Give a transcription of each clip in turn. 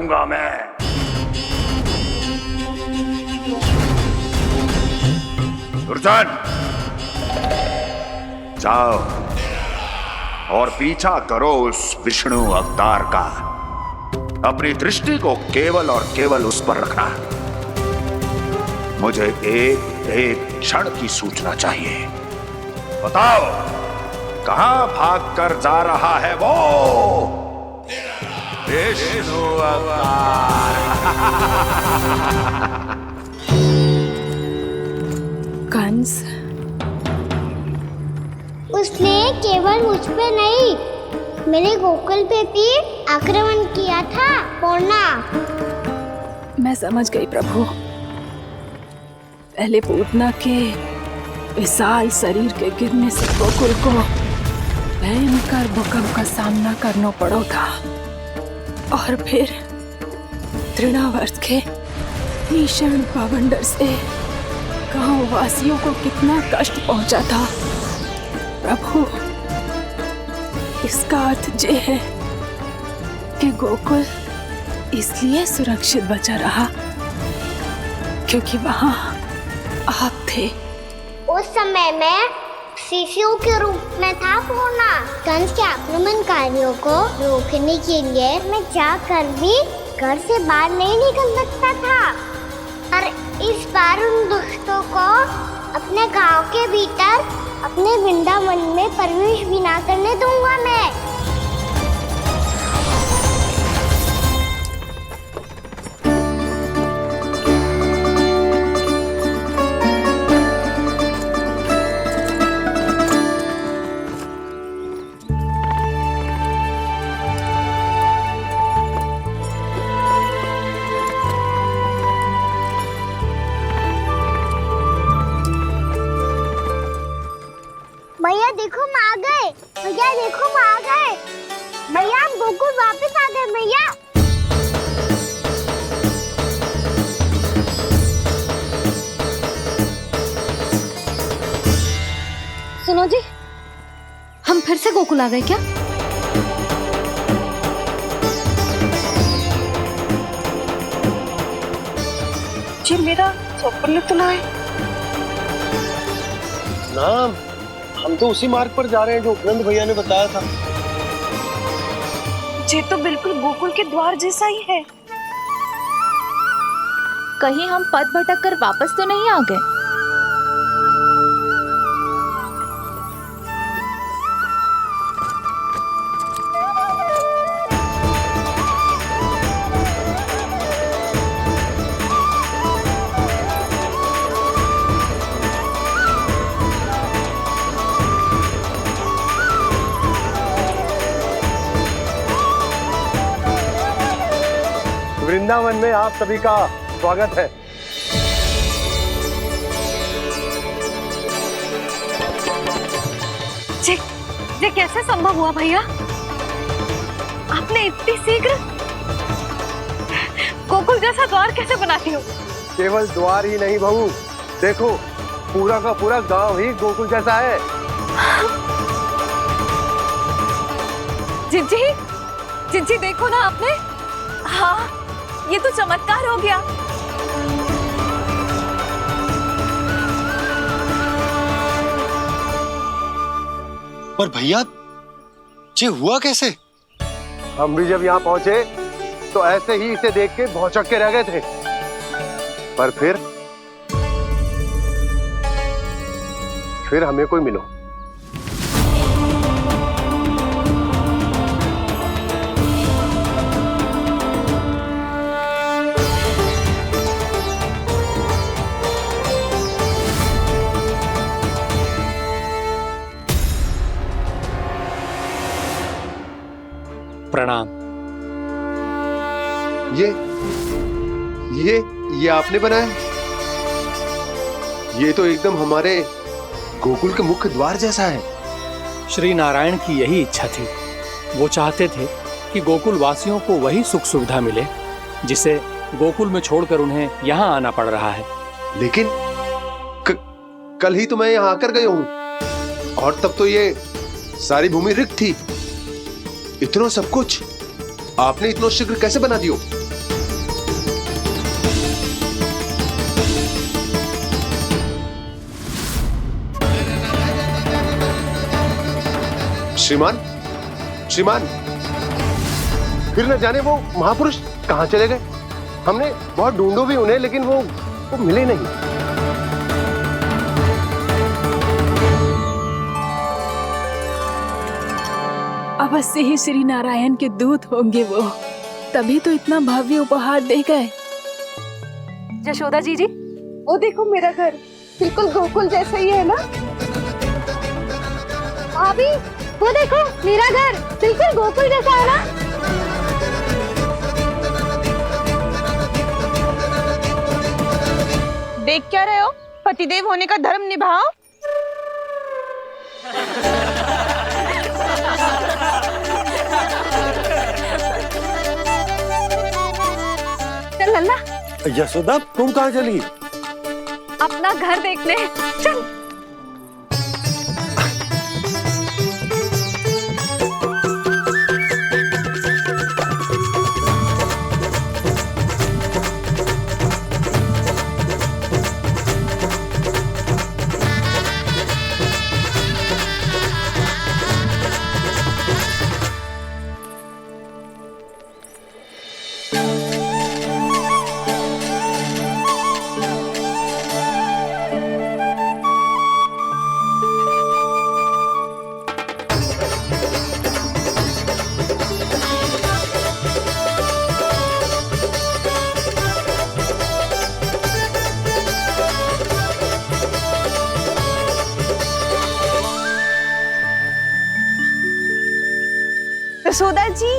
दूंगा मैं। दुर्जन, जाओ और पीछा करो उस विष्णु अवतार का। अपनी दृष्टि को केवल और केवल उस पर रखना। मुझे एक एक क्षण की सूचना चाहिए। बताओ, कहां भागकर जा रहा है वो विष्णु अवतार? कंस, उसने केवल मुझ पे नहीं, मेरे गोकुल पे भी आक्रमण किया था पूर्णा। मैं समझ गई प्रभु। पहले पूतना के विशाल शरीर के गिरने से गोकुल को भयंकर भूकंप का सामना करना पड़ा था, और फिर तृणावर्त के भीषण पावंडर से गांव वासियों को कितना कष्ट पहुंचा था। प्रभु, इसका अर्थ ये है कि गोकुल इसलिए सुरक्षित बचा रहा क्योंकि वहां आप थे। उस समय मैं शिशु के रूप में था पूर्णा। कंस के आक्रमणकारियों को रोकने के लिए मैं जाकर भी घर से बाहर नहीं निकल सकता था, और इस बार उन दुष्टों को अपने गांव के भीतर अपने वृंदावन में प्रवेश भी ना करने दूंगा मैं। भैया देखो हम आ गए, भैया देखो हम आ गए, भैया हम गोकुल वापस आ गए भैया। सुनो जी, हम फिर से गोकुल आ गए क्या? जी मेरा स्वप्न तो ना है। ना, हम तो उसी मार्ग पर जा रहे हैं जो उपनंद भैया ने बताया था। ये तो बिल्कुल गोकुल के द्वार जैसा ही है। कहीं हम पथ भटक कर वापस तो नहीं आ गए? वृंदावन में आप सभी का स्वागत है। ये कैसे संभव हुआ भैया? आपने इतनी शीघ्र गोकुल जैसा द्वार कैसे बनाती हो? केवल द्वार ही नहीं बहू, देखो पूरा का पूरा गांव ही गोकुल जैसा है। जिज्जी, जिज्जी देखो ना आपने। हाँ, ये तो चमत्कार हो गया। पर भैया, ये हुआ कैसे? हम भी जब यहाँ पहुंचे तो ऐसे ही इसे देख के भौचक के रह गए थे, पर फिर हमें कोई मिलो। प्रणाम। ये आपने बनाया? ये तो एकदम हमारे गोकुल के मुख्य द्वार जैसा है। श्री नारायण की यही इच्छा थी। वो चाहते थे कि गोकुल वासियों को वही सुख सुविधा मिले जिसे गोकुल में छोड़कर उन्हें यहाँ आना पड़ रहा है। लेकिन कल ही तो मैं यहाँ आकर गया हूँ, और तब तो ये सारी भूमि रिक्त थी। इतना सब कुछ आपने इतना शीघ्र कैसे बना दियो? श्रीमान, श्रीमान, फिर न जाने वो महापुरुष कहाँ चले गए। हमने बहुत ढूंढो भी उन्हें, लेकिन वो मिले नहीं। अवश्य ही श्री नारायण के दूत होंगे वो, तभी तो इतना भव्य उपहार दे गए। यशोदा जी, वो देखो मेरा घर बिल्कुल गोकुल जैसा ही है ना। भाभी वो देखो मेरा घर बिल्कुल गोकुल जैसा है ना। देख क्या रहे हो, पतिदेव होने का धर्म निभाओ। चल लल्ला, यशोदा तुम कहाँ चली? अपना घर देखने चल। यशोदा जी,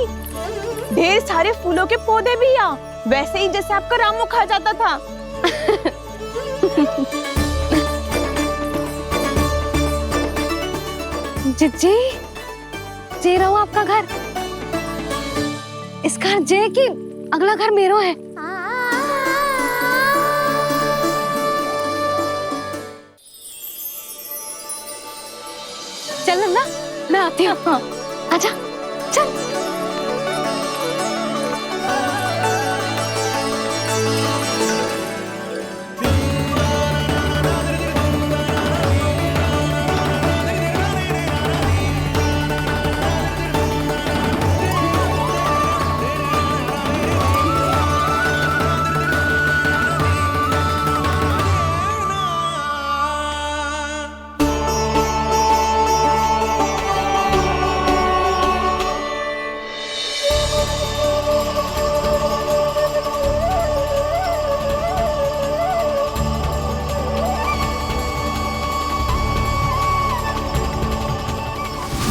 ढेर सारे फूलों के पौधे भी यहाँ, वैसे ही जैसे आपका रामू खा जाता था। जी, जे रहो आपका घर। इस घर जे की अगला घर मेरो है। चल लल्ला, मैं आती हूँ। हाँ, आजा, चल।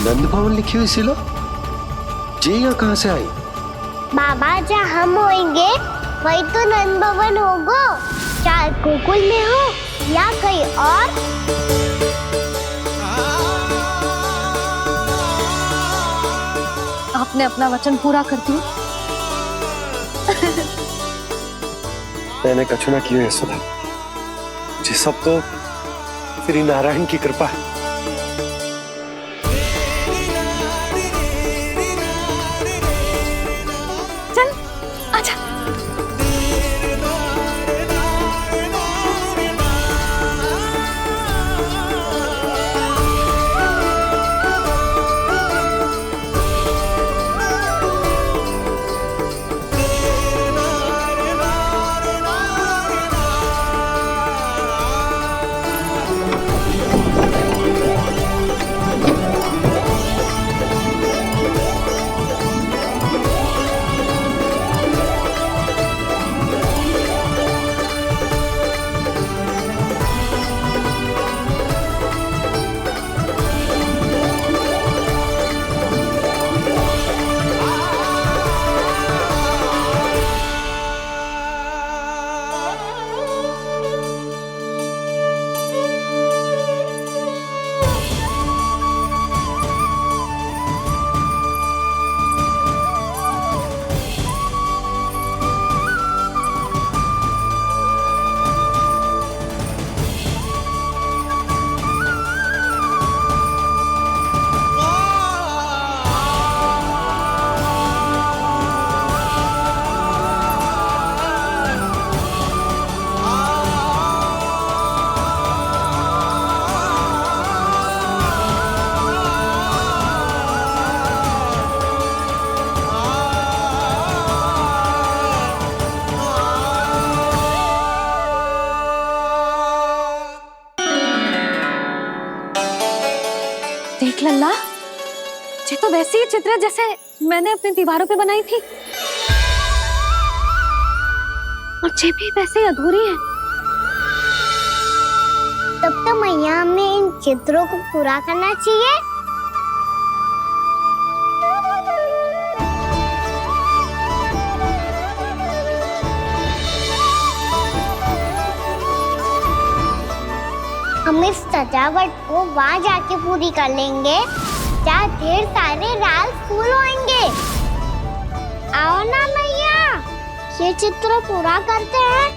नंद भवन लिखी हुई सिलो, जी यहाँ कहाँ से आई? बाबा जहाँ हम होंगे वही तो नंद भवन होगा, चाहे गोकुल में हो या कहीं और। आपने अपना वचन पूरा कर दिया। मैंने कछु ना किया यशोदा, ये सब तो श्री नारायण की कृपा है। लल्ला, ये तो वैसी ही चित्र है जैसे मैंने अपनी दीवारों पे बनाई थी, और ये भी वैसे ही अधूरी है। तब तो मैया हमें इन चित्रों को पूरा करना चाहिए। हम इस सजावट को वहाँ जाके पूरी कर लेंगे जहाँ ढेर सारे लाल फूल होंगे। आओ ना मैया, ये चित्र पूरा करते हैं।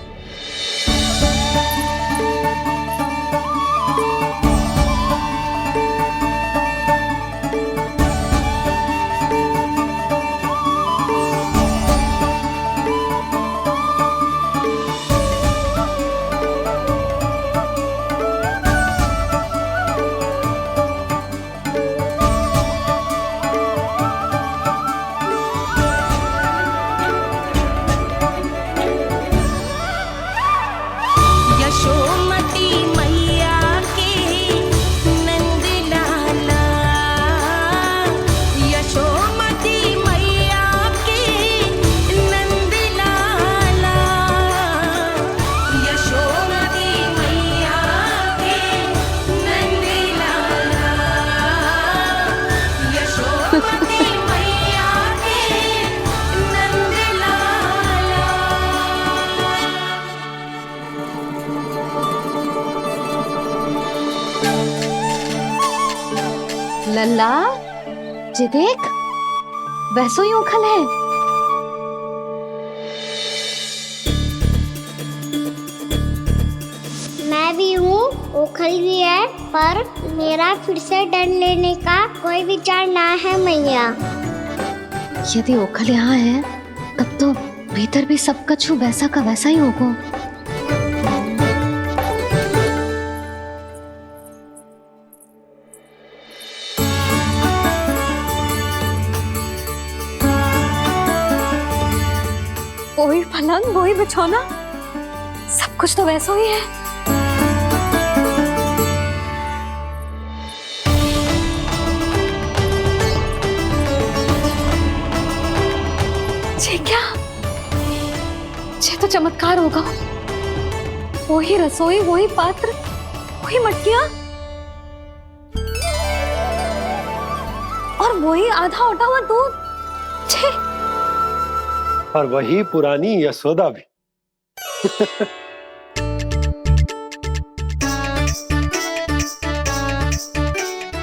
लल्ला, जी देख, वैसो ही उखल है। मैं भी हूँ, उखल भी है, पर मेरा फिर से डर लेने का कोई विचार ना है मैया। यदि ओखल यहाँ है, तब तो भीतर भी सब कुछ वैसा का वैसा ही होगा। वही पलंग, वही बिछौना, सब कुछ तो वैसा ही है। ये क्या? ये तो चमत्कार होगा। वही रसोई, वही पात्र, वही मटकियां, और वही आधा उठा हुआ दूध। और वही पुरानी यशोदा भी।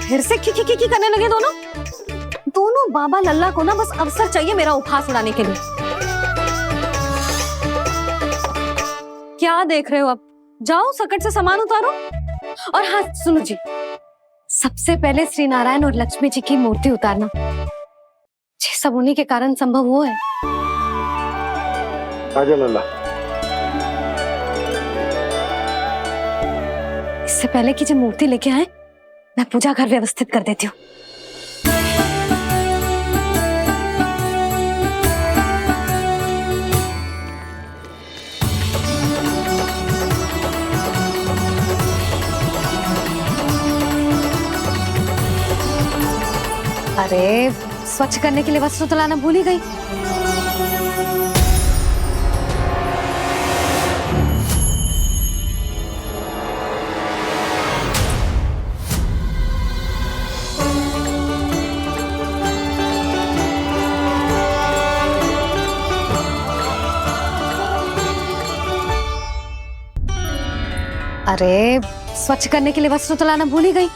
फिर से की करने लगे दोनों बाबा लल्ला को ना बस अवसर चाहिए मेरा उपहास उड़ाने के लिए। क्या देख रहे हो? अब जाओ, सकट से सामान उतारो। और हाँ सुनो जी, सबसे पहले श्री नारायण और लक्ष्मी जी की मूर्ति उतारना। ये सब उन्हीं के कारण संभव हुआ है। आजा लल्ला। इससे पहले कि जो मूर्ति लेके आए, मैं पूजा घर व्यवस्थित कर देती हूँ। अरे स्वच्छ करने के लिए वस्त्र तो लाना भूल ही गई। अरे स्वच्छ करने के लिए वस्त्र तो लाना भूल ही गई।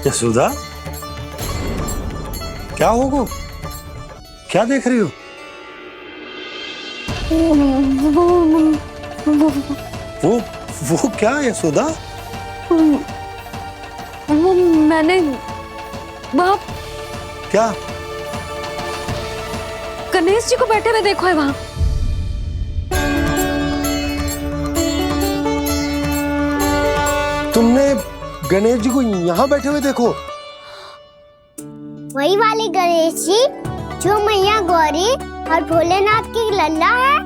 यशोदा, क्या होगा? क्या देख रही हो? वो क्या यशोदा? वो मैंने बाप क्या? गणेश जी को बैठे हुए देखो है वहां। तुमने गणेश जी को यहाँ बैठे हुए देखो? वही वाले गणेश जी जो मैया गौरी और भोलेनाथ की लल्ला है।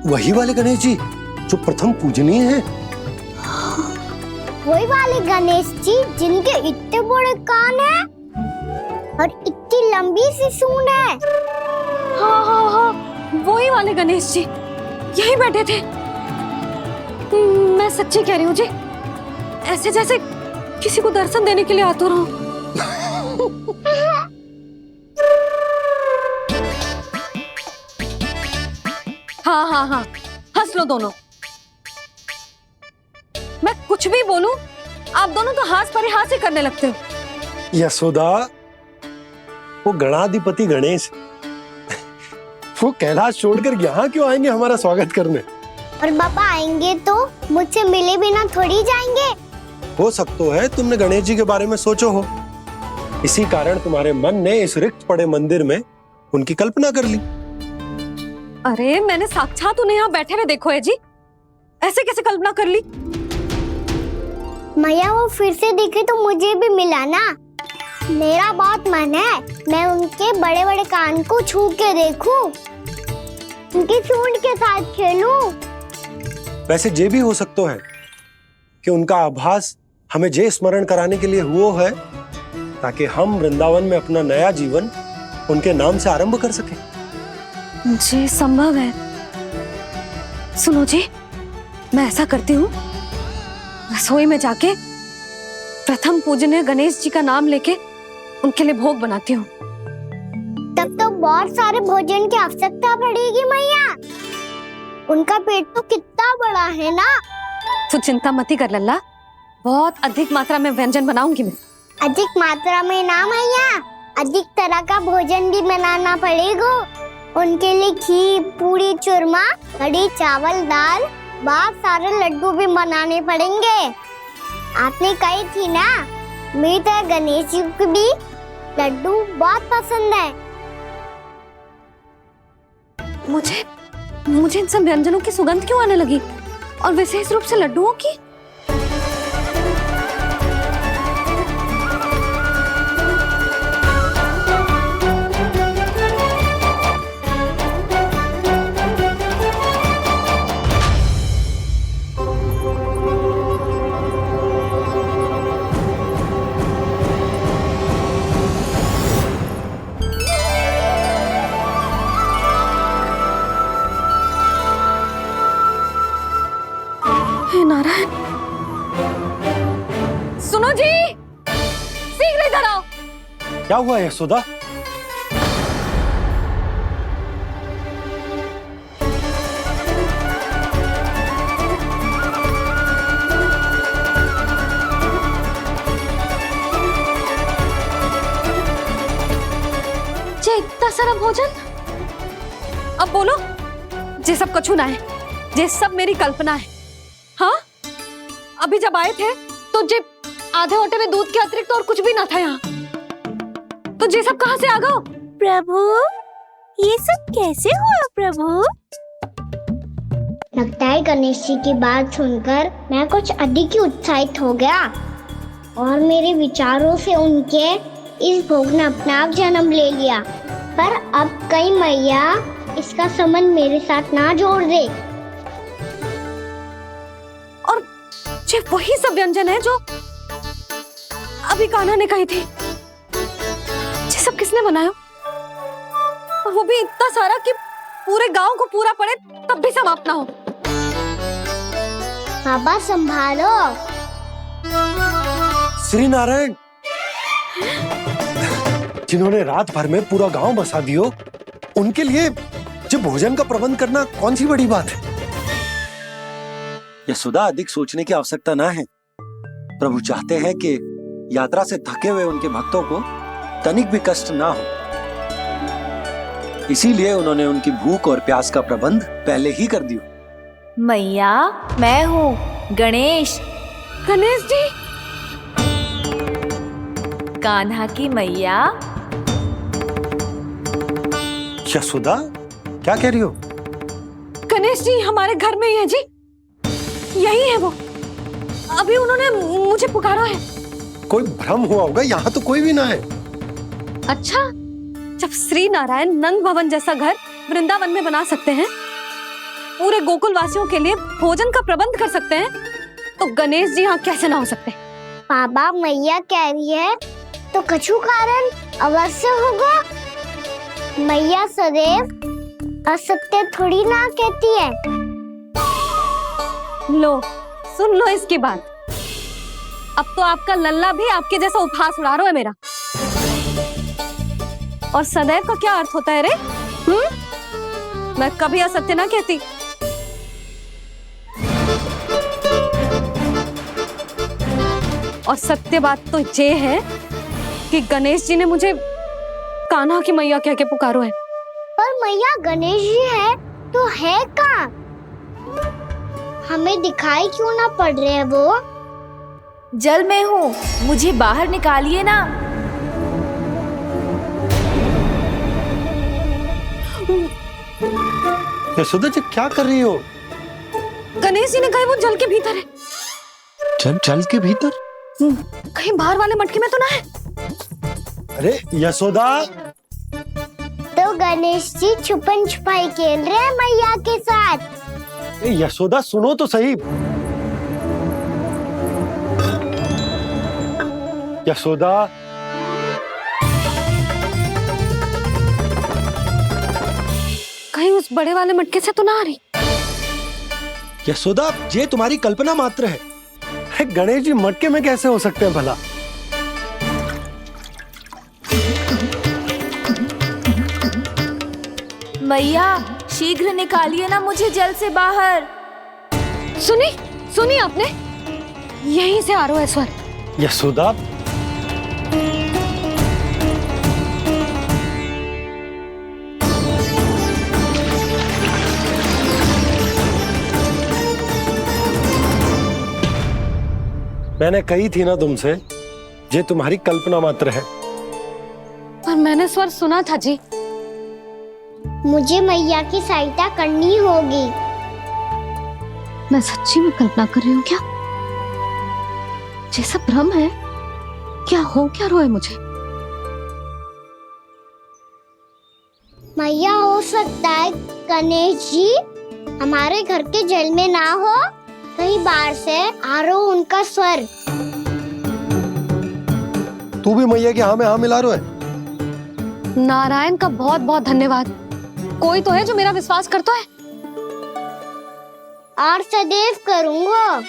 वही वाले गणेश जी जो प्रथम पूजनीय हैं? वही वाले गणेश जी जिनके इतने बड़े कान हैं और इतनी लंबी सी सूंड है। हाँ हाँ हाँ, वही वाले गणेश जी यही बैठे थे। मैं सच्ची कह रही हूँ जी, ऐसे जैसे किसी को दर्शन देने के लिए आतुर हूँ। हाँ हाँ हाँ, हंस लो दोनों। मैं कुछ भी बोलूं, आप दोनों तो हाथ पर हाथ ही करने लगते हो। यशोदा, वो गणाधिपति गणेश वो कैलाश छोड़कर यहाँ क्यों आएंगे हमारा स्वागत करने? और पापा आएंगे तो मुझसे मिले बिना थोड़ी जाएंगे। हो सकता है तुमने गणेश जी के बारे में सोचो हो, इसी कारण तुम्हारे मन ने इस रिक्त पड़े मंदिर में उनकी कल्पना कर ली। अरे मैंने साक्षात उन्हें यहाँ बैठे हुए देखो है जी, ऐसे कैसे कल्पना कर ली? मैया वो फिर से दिखे तो मुझे भी मिला ना। मेरा बहुत मन है मैं उनके बड़े बड़े कान को छू के देखूं, उनकी सूंड के साथ खेलूं। वैसे ये भी हो सकता है कि उनका आभास हमें जे स्मरण कराने के लिए हुआ है ताकि हम वृंदावन में अपना नया जीवन उनके नाम से आरंभ कर सके। जी संभव है। सुनो जी, मैं ऐसा करती हूँ, रसोई में जाके प्रथम पूजनीय गणेश जी का नाम लेके उनके लिए भोग बनाती हूँ। तब तो बहुत सारे भोजन की आवश्यकता पड़ेगी मैया। उनका पेट तो कितना बड़ा है ना। तू चिंता मत कर लल्ला, बहुत अधिक मात्रा में व्यंजन बनाऊंगी मैं। अधिक मात्रा में ना मैया, अधिक तरह का भोजन भी बनाना पड़ेगा। उनके लिए खीर, पूरी, चूरमा, कढ़ी, चावल, दाल, बहुत सारे लड्डू भी बनाने पड़ेंगे। आपने कही थी ना, मेरी तरह गणेश जी को भी लड्डू बहुत पसंद है। मुझे इन सब व्यंजनों की सुगंध क्यों आने लगी, और विशेष रूप से लड्डुओं की? हे नारायण, सुनो जी, शीघ्र इधर आओ। क्या हुआ यशोदा? जे इतना सारा भोजन, अब बोलो, जे सब कछु ना है, जे सब मेरी कल्पना है। हाँ, अभी जब आए थे तो जे आधे ओटे में दूध के अतिरिक्त और कुछ भी ना था यहाँ, तो जे सब कहाँ से आ गए? प्रभु, ये सब कैसे हुआ प्रभु? लगता है गणेश जी की बात सुनकर मैं कुछ अधिक ही उत्साहित हो गया और मेरे विचारों से उनके इस भोग ने अपना आप जन्म ले लिया। पर अब कहीं मैया इसका संबंध मेरे साथ ना जोड़ दे। और जे वही सब व्यंजन है जो अभी कान्हा ने कही थी, ये सब किसने बनाया? और वो भी इतना सारा कि पूरे गांव को पूरा पड़े तब भी समाप्त ना हो। बाबा संभालो। श्री नारायण, जिन्होंने रात भर में पूरा गांव बसा दियो, उनके लिए जो भोजन का प्रबंध करना कौन सी बड़ी बात है? यशोदा, अधिक सोचने की आवश्यकता ना है। प्रभु चाहते हैं कि यात्रा से थके हुए उनके भक्तों को तनिक भी कष्ट ना हो। इसीलिए उन्होंने उनकी भूख और प्यास का प्रबंध पहले ही कर दिया। मैया, मैं हूँ गणेश, गणेश जी। कान्हा की मैया। यशोदा, क्या कह रही हो? गणेश जी हमारे घर में ही है जी, यही है वो। अभी उन्होंने मुझे पुकारा है। कोई भ्रम हुआ होगा, यहाँ तो कोई भी ना है। अच्छा, जब श्री नारायण नंद भवन जैसा घर वृंदावन में बना सकते हैं, पूरे गोकुल वासियों के लिए भोजन का प्रबंध कर सकते हैं, तो गणेश जी यहाँ कैसे ना हो सकते? बाबा, मैया कह रही है तो कछु कारण अवश्य होगा। मैया सदैव असत्य थोड़ी ना कहती है। लो, सुन लो इसकी बात। अब तो आपका लल्ला भी आपके जैसा उपहास उड़ा रहा है मेरा। और सदैव का क्या अर्थ होता है रे? मैं कभी असत्य ना कहती। और सत्य बात तो ये है कि गणेश जी ने मुझे कान्हा की मैया कह के पुकारो है। पर मैया गणेश जी है तो है कहाँ? हमें दिखाई क्यों ना पड़ रहे हैं वो? जल में हूँ, मुझे बाहर निकालिए ना। यशोदा जी, क्या कर रही हो? गणेश जी ने कहा वो जल के भीतर है। जल के भीतर? कहीं बाहर वाले मटके में तो ना है? अरे यशोदा! तो गणेश जी छुपन छुपाई खेल रहे हैं मैया के साथ। यशोदा, सुनो तो सही। यशोदा, कहीं उस बड़े वाले मटके से तो ना आ रही? यशोदा, ये तुम्हारी कल्पना मात्र है। अरे गणेश जी मटके में कैसे हो सकते हैं भला? मैया, शीघ्र निकालिए ना मुझे जल से बाहर। सुनी आपने? यहीं से आ रहा है स्वर। यशोदा, मैंने कही थी ना तुमसे, ये तुम्हारी कल्पना मात्र है। पर मैंने स्वर सुना था जी। मुझे मैया की सहायता करनी होगी। मैं सच्ची में कल्पना कर रही हूँ क्या? ये सब भ्रम है क्या? हो क्या रहा है मुझे? मैया, हो सकता है गणेश जी हमारे घर के जल में ना हो, कहीं बाहर से आ रहा हो उनका स्वर। तू भी मैया के हाँ में हाँ मिला रहा है। नारायण का बहुत बहुत धन्यवाद। कोई तो है जो मेरा विश्वास करता है। और सदैव करूंगा।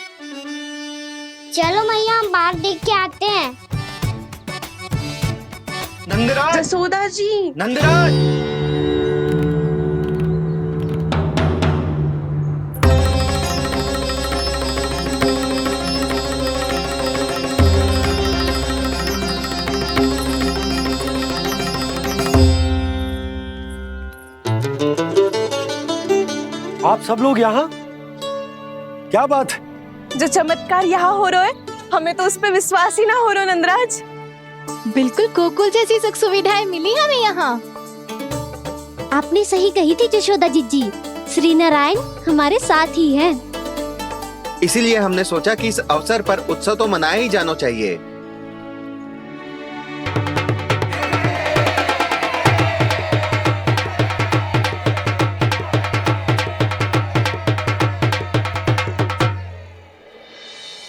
चलो मैया, हम बाहर देख के आते हैं। नंदराज! जसोदा जी। नंदराज! आप सब लोग यहाँ? क्या बात है? जो चमत्कार यहाँ हो रहा है, हमें तो उस पे विश्वास ही ना हो रहा नंदराज। बिल्कुल गोकुल जैसी सुख सुविधाएं मिली हमें यहाँ। आपने सही कही थी जशोदा जीजी, श्री नारायण हमारे साथ ही हैं। इसीलिए हमने सोचा कि इस अवसर पर उत्सव तो मनाया ही जाना चाहिए।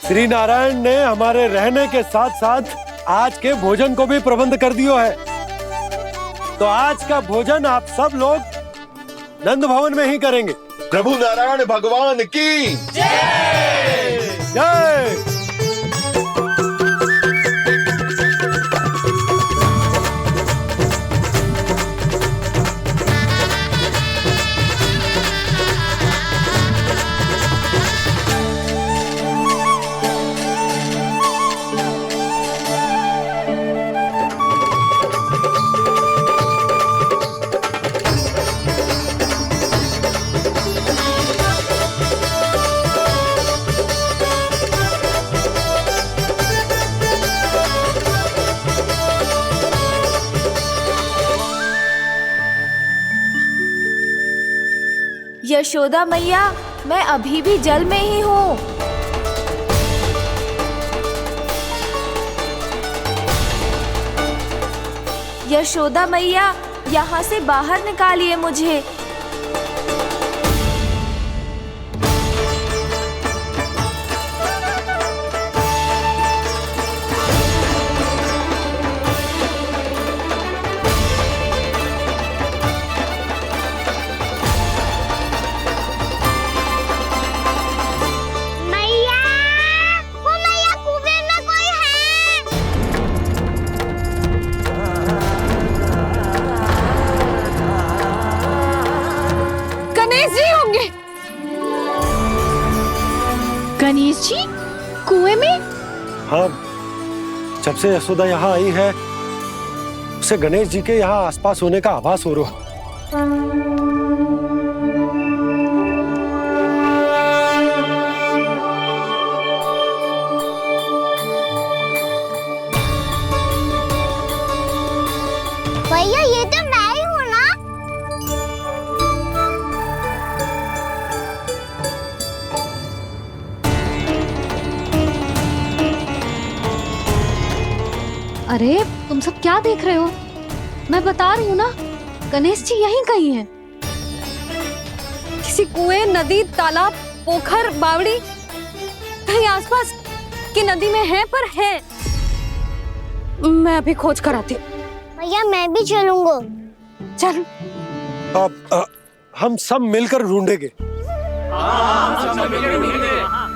श्री नारायण ने हमारे रहने के साथ साथ आज के भोजन को भी प्रबंध कर दियो है। तो आज का भोजन आप सब लोग नंद भवन में ही करेंगे। प्रभु नारायण भगवान की जय जय। यशोदा मैया, मैं अभी भी जल में ही हूँ। यशोदा मैया, यहाँ से बाहर निकालिए मुझे। गणेश जी कुएं में? हाँ, जब से यशोदा यहाँ आई है उसे गणेश जी के यहाँ आसपास होने का आभास हो रहा। भैया ये तो मैं ही हूँ ना? अरे तुम सब क्या देख रहे हो? मैं बता रही हूँ ना, गणेश जी यहीं कहीं हैं। किसी कुएं, नदी, तालाब, पोखर, बावड़ी, कहीं आसपास की नदी में है, पर है। मैं अभी खोज कर आती हूँ। भैया मैं भी चलूंगा। चल। अब हम सब मिलकर ढूंढेंगे।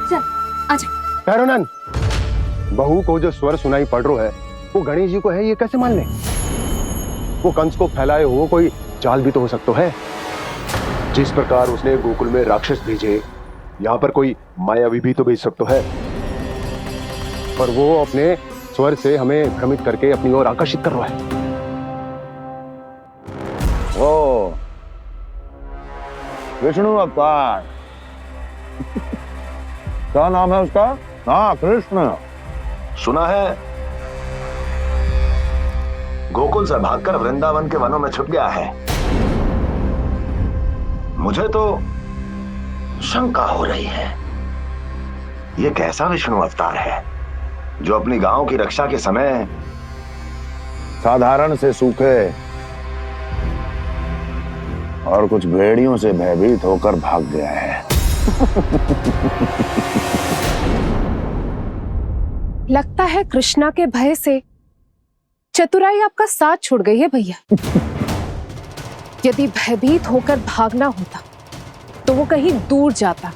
चल आजा। भैरवनाथ, बहू को जो स्वर सुनाई पड़ रहा है वो गणेश जी को है, ये कैसे मान ले? वो कंस को फैलाए हुए कोई चाल भी तो हो सकता है। जिस प्रकार उसने गोकुल में राक्षस भेजे, यहाँ पर कोई मायावी भी तो भेज सकता है। पर वो अपने स्वर से हमें भ्रमित करके अपनी ओर आकर्षित कर रहा है। ओ विष्णु अवतार। क्या नाम है उसका? हाँ, कृष्ण। सुना है गोकुल से भागकर वृंदावन के वनों में छुप गया है। मुझे तो शंका हो रही है, ये कैसा विष्णु अवतार है जो अपनी गांव की रक्षा के समय साधारण से सूखे और कुछ भेड़ियों से भयभीत होकर भाग गया है। लगता है कृष्णा के भय से चतुराई आपका साथ छोड़ गई है भैया। यदि भयभीत होकर भागना होता तो वो कहीं दूर जाता,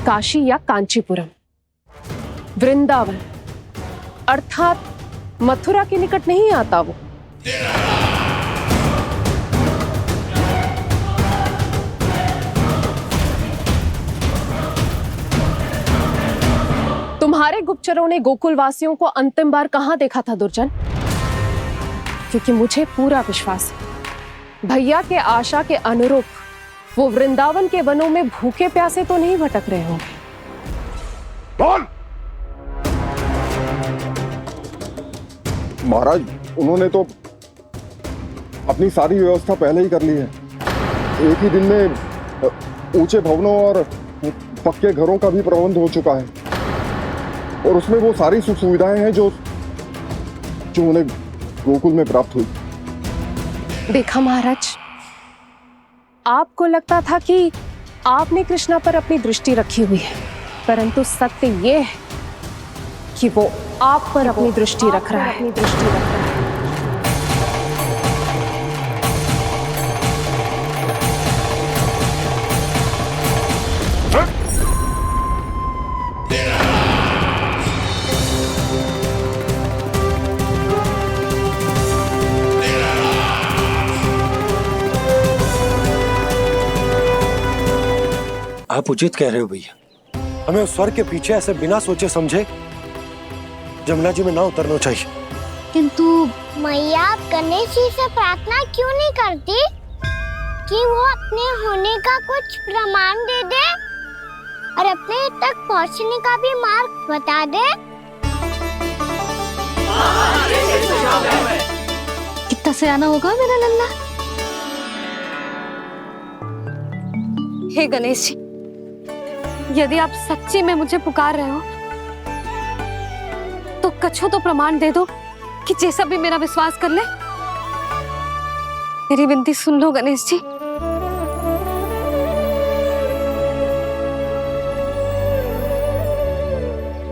काशी या कांचीपुरम, वृंदावन अर्थात मथुरा के निकट नहीं आता वो। तुम्हारे गुप्तचरों ने गोकुल वासियों को अंतिम बार कहां देखा था दुर्जन? क्योंकि मुझे पूरा विश्वास है भैया के आशा के अनुरूप वो वृंदावन के वनों में भूखे प्यासे तो नहीं भटक रहे होंगे। बोल। महाराज, उन्होंने तो अपनी सारी व्यवस्था पहले ही कर ली है। एक ही दिन में ऊंचे भवनों और पक्के घरों का भी प्रबंध हो चुका है और उसमें वो सारी सुख सुविधाएं हैं जो उन्हें गोकुल में प्राप्त हुई। देखा महाराज, आपको लगता था कि आपने कृष्णा पर अपनी दृष्टि रखी हुई है, परंतु सत्य ये है कि वो आप पर अपनी दृष्टि रख रहा है। आप उचित कह रहे हो भैया, हमें उस स्वर के पीछे ऐसे बिना सोचे समझे जमुना जी में ना उतरना चाहिए। किंतु मैया, आप गणेश जी से प्रार्थना क्यों नहीं करती कि वो अपने होने का कुछ प्रमाण दे दे और अपने तक पहुंचने का भी मार्ग बता दे? कितना सयाना होगा मेरा लल्ला। हे गणेश जी, यदि आप सच्ची में मुझे पुकार रहे हो तो कछु तो प्रमाण दे दो कि जैसा भी मेरा विश्वास कर ले। मेरी विनती सुन लो गणेश जी।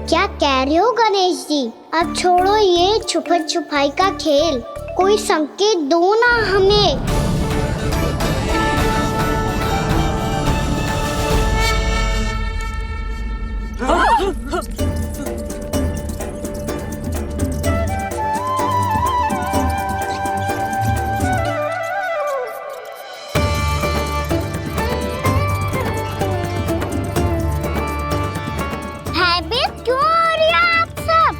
क्या कह रहे हो गणेश जी? अब छोड़ो ये छुपन छुपाई का खेल, कोई संकेत दो ना हमें। भयभीत क्यों हो रही हो आप सब?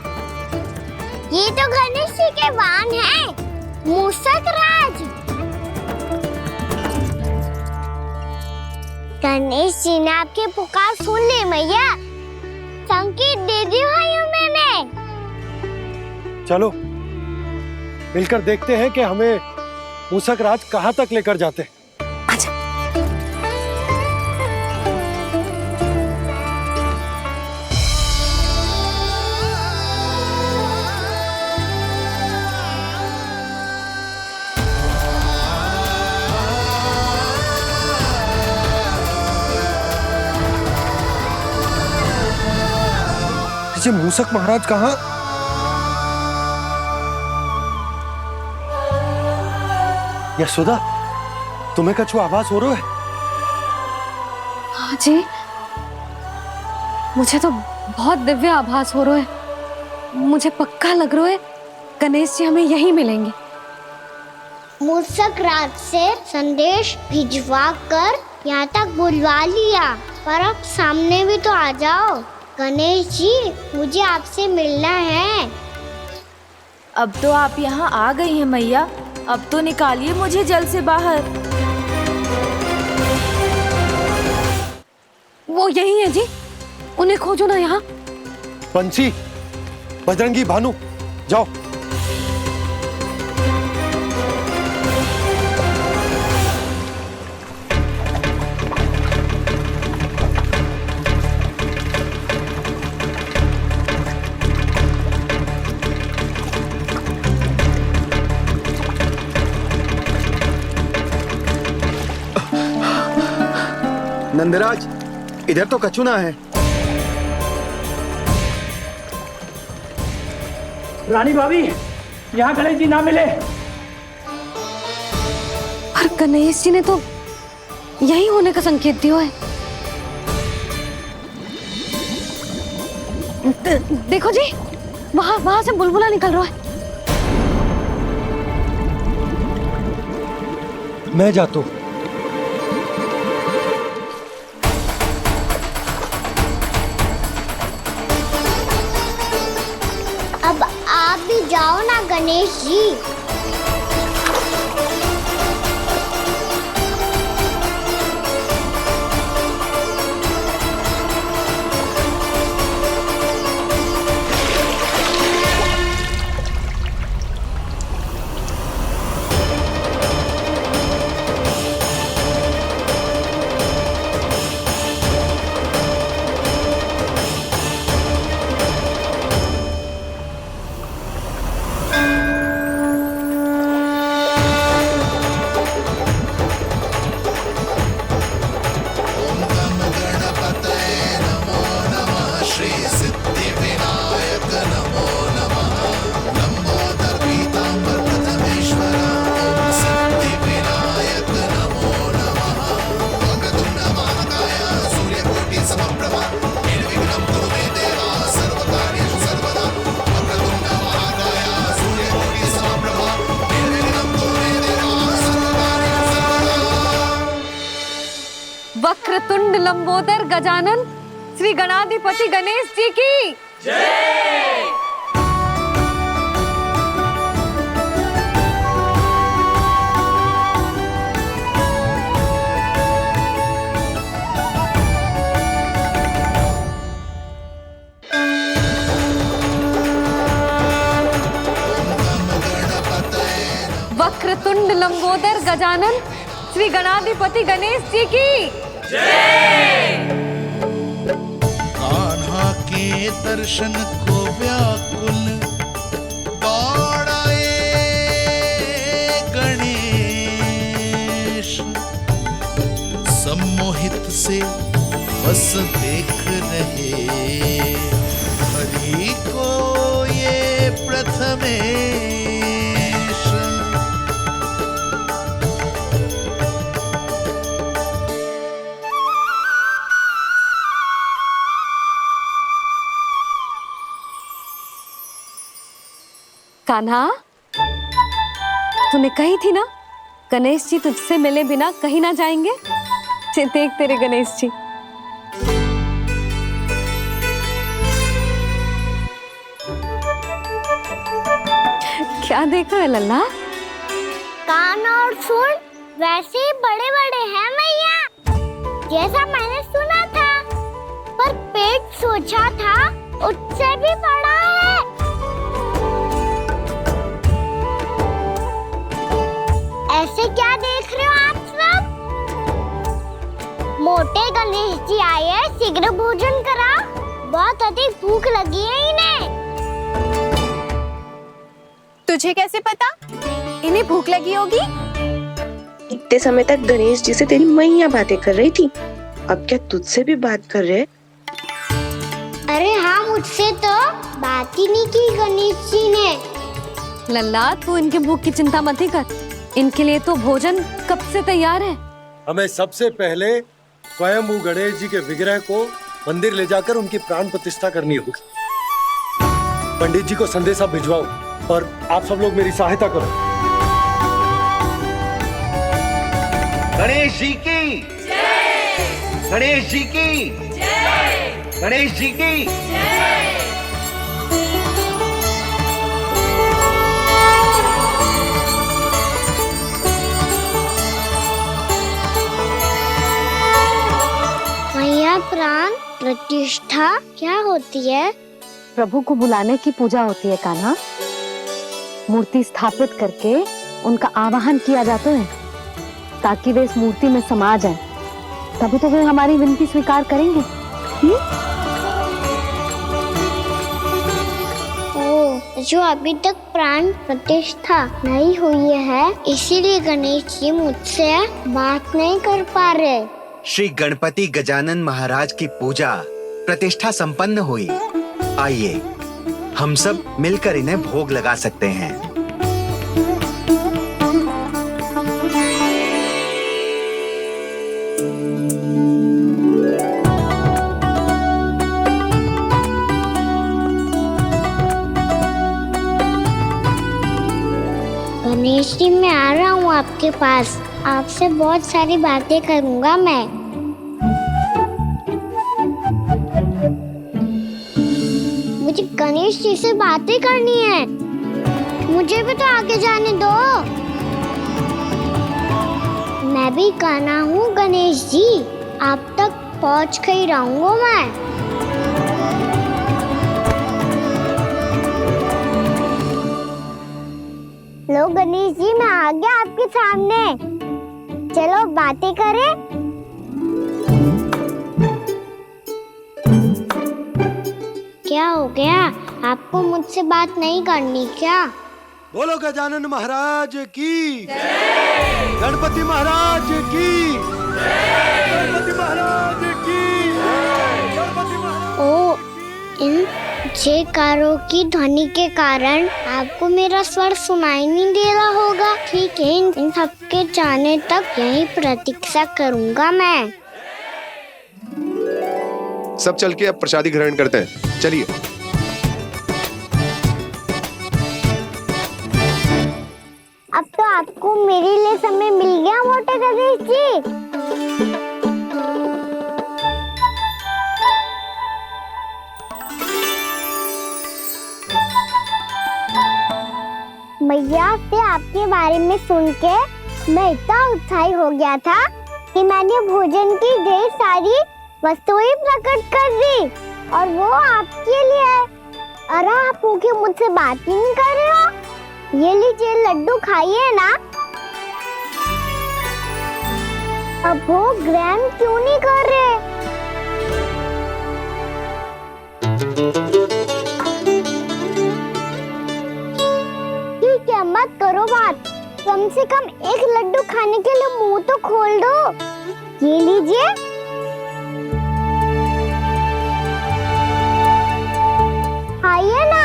ये तो गणेश जी के वाहन हैं, मूषक राज। गणेश जी ने आपकी पुकार सुन ली मैया, संकेत दे दी भाइयों मैंने। चलो मिलकर देखते हैं कि हमें मूषक राज कहाँ तक लेकर जाते हैं। ये मूषक महाराज कहाँ? यशोदा, तुम्हें कछु आभास हो रहा है? हाँ जी, मुझे तो बहुत दिव्य आभास हो रहा है। मुझे पक्का लग रहा है गणेश जी हमें यहीं मिलेंगे। मूषक राज से संदेश भिजवा कर यहाँ तक बुलवा लिया, पर अब सामने भी तो आ जाओ। गणेश जी, मुझे आपसे मिलना है। अब तो आप यहाँ आ गई हैं मैया, अब तो निकालिए मुझे जल से बाहर। वो यही है जी, उन्हें खोजो ना यहाँ। बंसी, बजरंगी, भानु, जाओ। नंदराज, इधर तो कछु ना है। रानी भाभी, यहाँ गणेश जी ना मिले। पर गणेश जी ने तो यही होने का संकेत दिया है। देखो जी, वहां से बुलबुला निकल रहा है। मैं जाता हूँ। अब आप भी जाओ ना गणेश जी। वक्रतुंड लंबोदर गजानन श्री गणाधिपति गणेश जी की जय। वक्रतुंड लंबोदर गजानन श्री गणाधिपति गणेश जी की कान्हा के दर्शन को व्याकुल दौड़ाए गणेश, सम्मोहित से बस देख रहे हरि को ये प्रथमेश। कान्हा, तूने कही थी ना गणेश जी तुझसे मिले बिना कहीं ना जाएंगे। देख तेरे गणेश जी। क्या देख रहे लल्ला? कान और सुन वैसे ही बड़े बड़े हैं मैया, जैसा मैंने सुना था, पर पेट सोचा था उससे भी बड़ा है। ऐसे क्या देख रहे हो आप सब? मोटे गणेश जी आए हैं, शीघ्र भोजन करा, बहुत अधिक भूख लगी है इन्हें। तुझे कैसे पता इन्हें भूख लगी होगी? इतने समय तक गणेश जी से तेरी मैया बातें कर रही थी, अब क्या तुझसे भी बात कर रहे? अरे हाँ, मुझसे तो बात ही नहीं की गणेश जी ने। लल्ला, तू इनके भूख की चिंता मत ही कर, इनके लिए तो भोजन कब से तैयार है। हमें सबसे पहले स्वयं गणेश जी के विग्रह को मंदिर ले जाकर उनकी प्राण प्रतिष्ठा करनी होगी। पंडित जी को संदेशा भिजवाओ और आप सब लोग मेरी सहायता करो। गणेश जी की जय, गणेश जी की जय, गणेश जी की जय। मैया, प्राण प्रतिष्ठा क्या होती है? प्रभु को बुलाने की पूजा होती है कान्हा। मूर्ति स्थापित करके उनका आवाहन किया जाता है ताकि वे इस मूर्ति में समा जाएं। तभी तो वे हमारी विनती स्वीकार करेंगे। ओ, जो अभी तक प्राण प्रतिष्ठा नहीं हुई है, इसीलिए गणेश जी मुझसे बात नहीं कर पा रहे। श्री गणपति गजानन महाराज की पूजा प्रतिष्ठा संपन्न हुई। आइए हम सब मिलकर इन्हें भोग लगा सकते हैं। गणेश जी, मैं आ रहा हूँ आपके पास, आपसे बहुत सारी बातें करूँगा मैं। मुझे गणेश जी से बातें करनी है, मुझे भी तो आगे जाने दो। मैं भी कान्हा हूँ गणेश जी, आप तक पहुँच कर ही रहूँगा मैं। लो गणेश जी, मैं आ गया आपके सामने, चलो बातें करें। क्या हो गया, आपको मुझसे बात नहीं करनी क्या? बोलो गजानन महाराज की जय, गणपति महाराज की जय, गणपति महाराज की जय, गणपति महाराज। ओ, इन जयकारों की ध्वनि के कारण आपको मेरा स्वर सुनाई नहीं दे रहा होगा। ठीक है, इन सबके जाने तक यही प्रतीक्षा करूंगा मैं। सब चल के अब प्रसादी ग्रहण करते हैं, चलिए। अब तो आपको मेरे लिए समय मिल गया मोटे गणेश जी। मैया से आपके बारे में सुन के मैं इतना उत्साही हो गया था कि मैंने भोजन की ढेर सारी वस्तुएं प्रकट कर दी, और वो आपके लिए। अरे आप भूखे मुझसे बात ही नहीं कर रहे हो। ये लीजिए लड्डू, खाइए ना। अब वो ग्रैंड क्यों नहीं कर रहे? ठीक है, मत करो बात। कम से कम एक लड्डू खाने के लिए मुंह तो खोल दो। ये लीजिए। खाइए ना।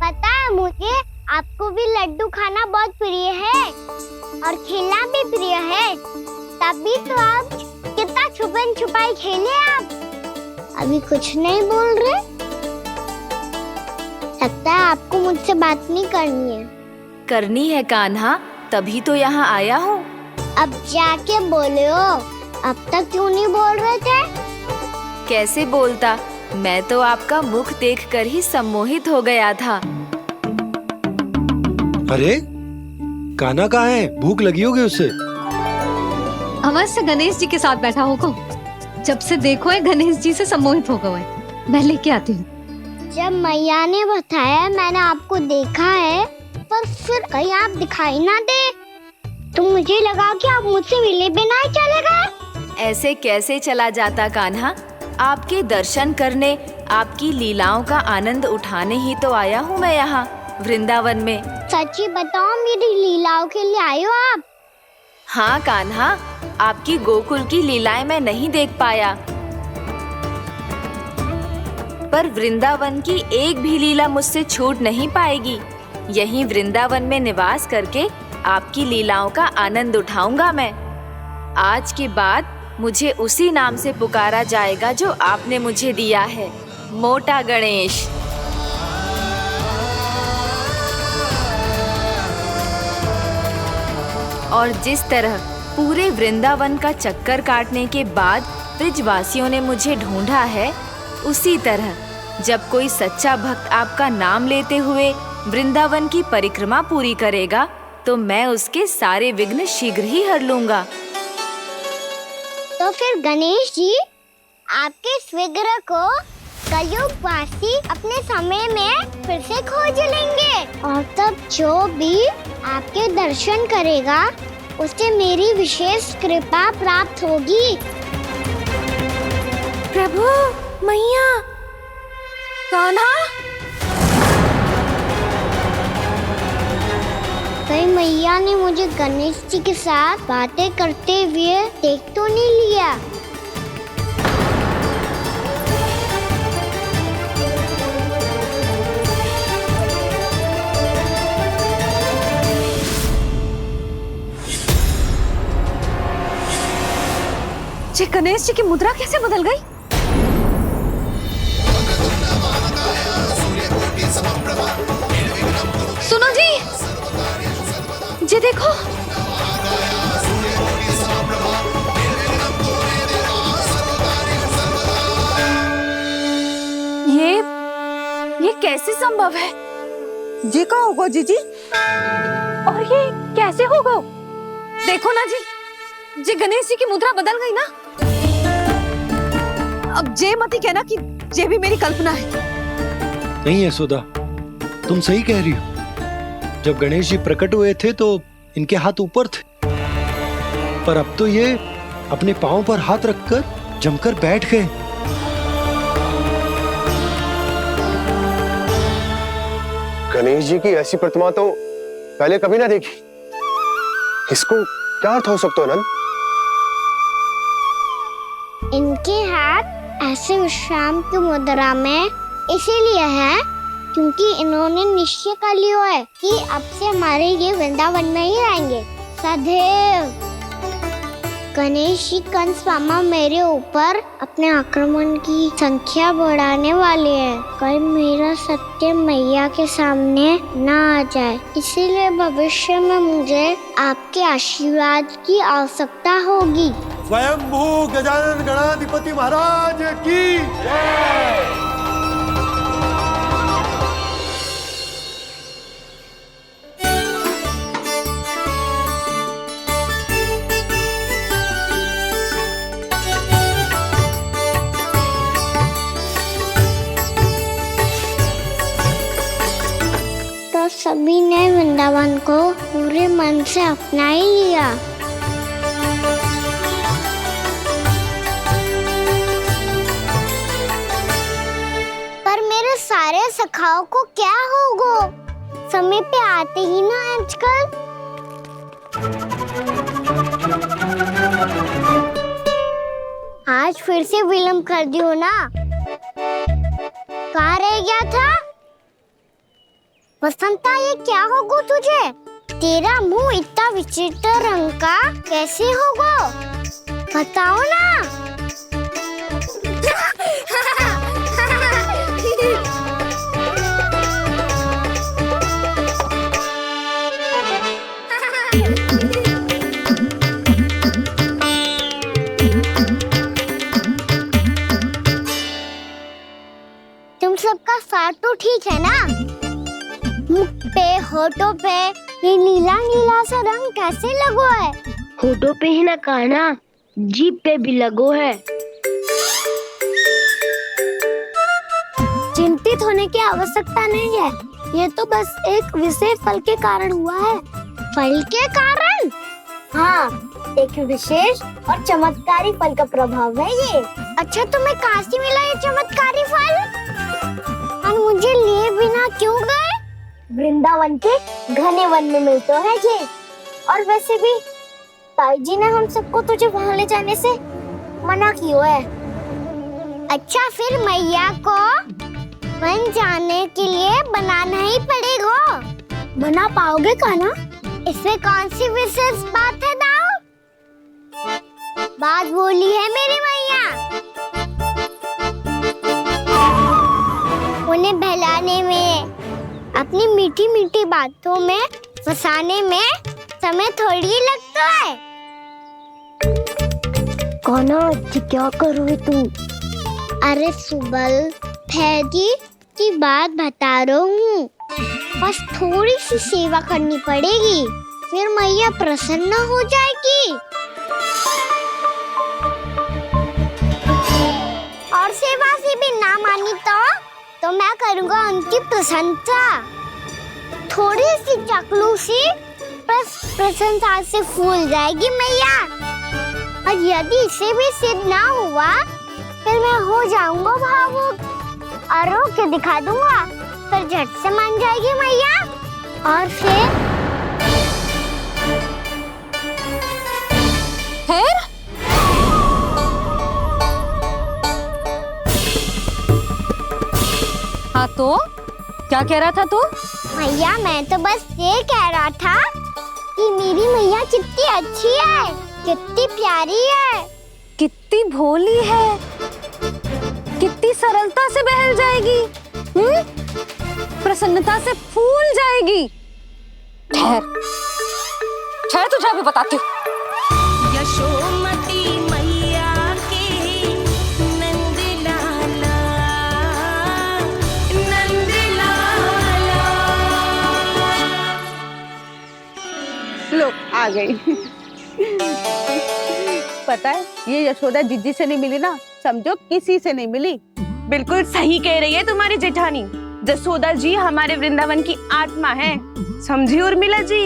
पता है मुझे, आपको भी लड्डू खाना बहुत प्रिय है और खेलना भी प्रिय है। तभी तो आप कितना छुपन छुपाई खेले। आप अभी कुछ नहीं बोल रहे। लगता है आपको मुझसे बात नहीं करनी है। करनी है कान्हा, तभी तो यहाँ आया हूँ। अब जाके बोलो। अब तक क्यों नहीं बोल रहे थे? कैसे बोलता, मैं तो आपका मुख देखकर ही सम्मोहित हो गया था। अरे कान्हा कहाँ है? भूख लगी होगी उसे। अवश्य गणेश जी के साथ बैठा होगा। जब से देखो है गणेश जी से सम्मोहित हो गए। मैं लेके आती हूँ। जब मैया ने बताया मैंने आपको देखा है, पर फिर कहीं आप दिखाई ना दे, तो मुझे लगा कि आप मुझसे मिले बिना ही चले गए। ऐसे कैसे चला जाता कान्हा? आपके दर्शन करने, आपकी लीलाओं का आनंद उठाने ही तो आया हूँ मैं यहाँ वृंदावन में। सच्ची बताओ, मेरी लीलाओं के लिए आए हो आप? हाँ कान्हा, आपकी गोकुल की लीलाएं मैं नहीं देख पाया, पर वृंदावन की एक भी लीला मुझसे छूट नहीं पाएगी। यहीं वृंदावन में निवास करके आपकी लीलाओं का आनंद उठाऊंगा मैं। आज के बाद मुझे उसी नाम से पुकारा जाएगा जो आपने मुझे दिया है, मोटा गणेश। और जिस तरह पूरे वृंदावन का चक्कर काटने के बाद ब्रिजवासियों ने मुझे ढूंढा है, उसी तरह जब कोई सच्चा भक्त आपका नाम लेते हुए वृंदावन की परिक्रमा पूरी करेगा, तो मैं उसके सारे विघ्न शीघ्र ही हर लूंगा। तो फिर गणेश जी, आपके इस विग्रह को कलयुगवासी अपने समय में फिर से खोज लेंगे, और तब जो भी आपके दर्शन करेगा उसे मेरी विशेष कृपा प्राप्त होगी। प्रभु, मैया, कान्हा। कहीं मैया ने मुझे गणेश जी के साथ बातें करते हुए देख तो नहीं लिया? ये गणेश जी की मुद्रा कैसे बदल गई? सुनो जी, ये देखो। ये कैसे संभव है? जी का होगा जीजी? और ये कैसे होगा? देखो ना जी, ये गणेश जी की मुद्रा बदल गई ना। अब जे मती कहना कि ये भी मेरी कल्पना है। नहीं यशोदा, तुम सही कह रही हो। जब गणेश जी प्रकट हुए थे तो इनके हाथ ऊपर थे, पर अब तो ये अपने पांव पर हाथ रखकर जमकर बैठ गए। गणेश जी की ऐसी प्रतिमा तो पहले कभी ना देखी। इसको क्या अर्थ हो सकता है नंद? इनके हाथ ऐसे विश्राम की मुद्रा में इसीलिए है क्योंकि इन्होंने निश्चय कर लिया है कि अब से हमारे ये वृंदावन में ही रहेंगे सदैव। गणेश जी कंस मामा मेरे ऊपर अपने आक्रमण की संख्या बढ़ाने वाले हैं। कल मेरा सत्य मैया के सामने ना आ जाए, इसीलिए भविष्य में मुझे आपके आशीर्वाद की आवश्यकता होगी। स्वयंभू गजानन गणाधिपति महाराज की जय। सभी ने वृंदावन को पूरे मन से अपना ही लिया। पर मेरे सारे सखाओं को क्या होगा? समय पे आते ही ना आजकल। आज फिर से विलम्ब कर दियो ना। कहाँ रह गया था? वसंता, ये क्या होगा तुझे? तेरा मुंह इतना विचित्र रंग का कैसे होगा? बताओ ना। तुम सबका स्वाद तो ठीक है ना? मुख पे, होठों पे ये नीला नीला सा रंग कैसे लगो है? होठों पे ही ना काना, जीभ पे भी लगो है। चिंतित होने की आवश्यकता नहीं है। ये तो बस एक विशेष फल के कारण हुआ है। फल के कारण? हाँ, एक विशेष और चमत्कारी फल का प्रभाव है ये। अच्छा, तुम्हें कहाँ से मिला ये चमत्कारी फल? और मुझे लिए बिना क्यों गए? वृंदावन के घने वन में मिलते है ये। और वैसे भी ताई जी ने हम सबको तुझे वहाँ ले जाने से मना किया है। अच्छा, फिर मैया को वन जाने के लिए बनाना ही पड़ेगा। बना पाओगे कान्हा? इसमें कौन सी विशेष बात है दाऊ? बात बोली है मेरी मैया। उन्हें बहलाने में, अपनी मीठी मीठी बातों में फंसाने में समय थोड़ी लगता है। कान्हा, क्या करोगे तुम? अरे सुबल, फैजी की बात बता रहा हूँ। बस थोड़ी सी सेवा करनी पड़ेगी, फिर मैया प्रसन्न हो जाएगी। और सेवा से भी ना मानी तो मैं करूँगा उनकी प्रशंसा। थोड़ी सी चकलूसी बस प्रशंसा से फूल जाएगी मैया। और यदि इसे भी सिद्ध ना हुआ, फिर मैं हो जाऊंगा भावुक और रो के दिखा दूंगा। फिर झट से मान जाएगी मैया। और फिर हाँ, तो क्या कह रहा था तू? मैया, मैं तो बस ये कह रहा था कि मेरी मैया कितनी अच्छी है, कितनी प्यारी है, कितनी भोली है, कितनी सरलता से बहल जाएगी, प्रसन्नता से फूल जाएगी। ठहर ठहर, तुझे अभी बताती हूँ। यशोमती मैया के नंद लाला, नंद लाला। लो, आ गई। पता है, ये यशोदा जिज्जी से नहीं मिली ना, समझो किसी से नहीं मिली। बिल्कुल सही कह रही है तुम्हारी जेठानी। जसोदा जी हमारे वृंदावन की आत्मा है, समझी उर्मिला जी।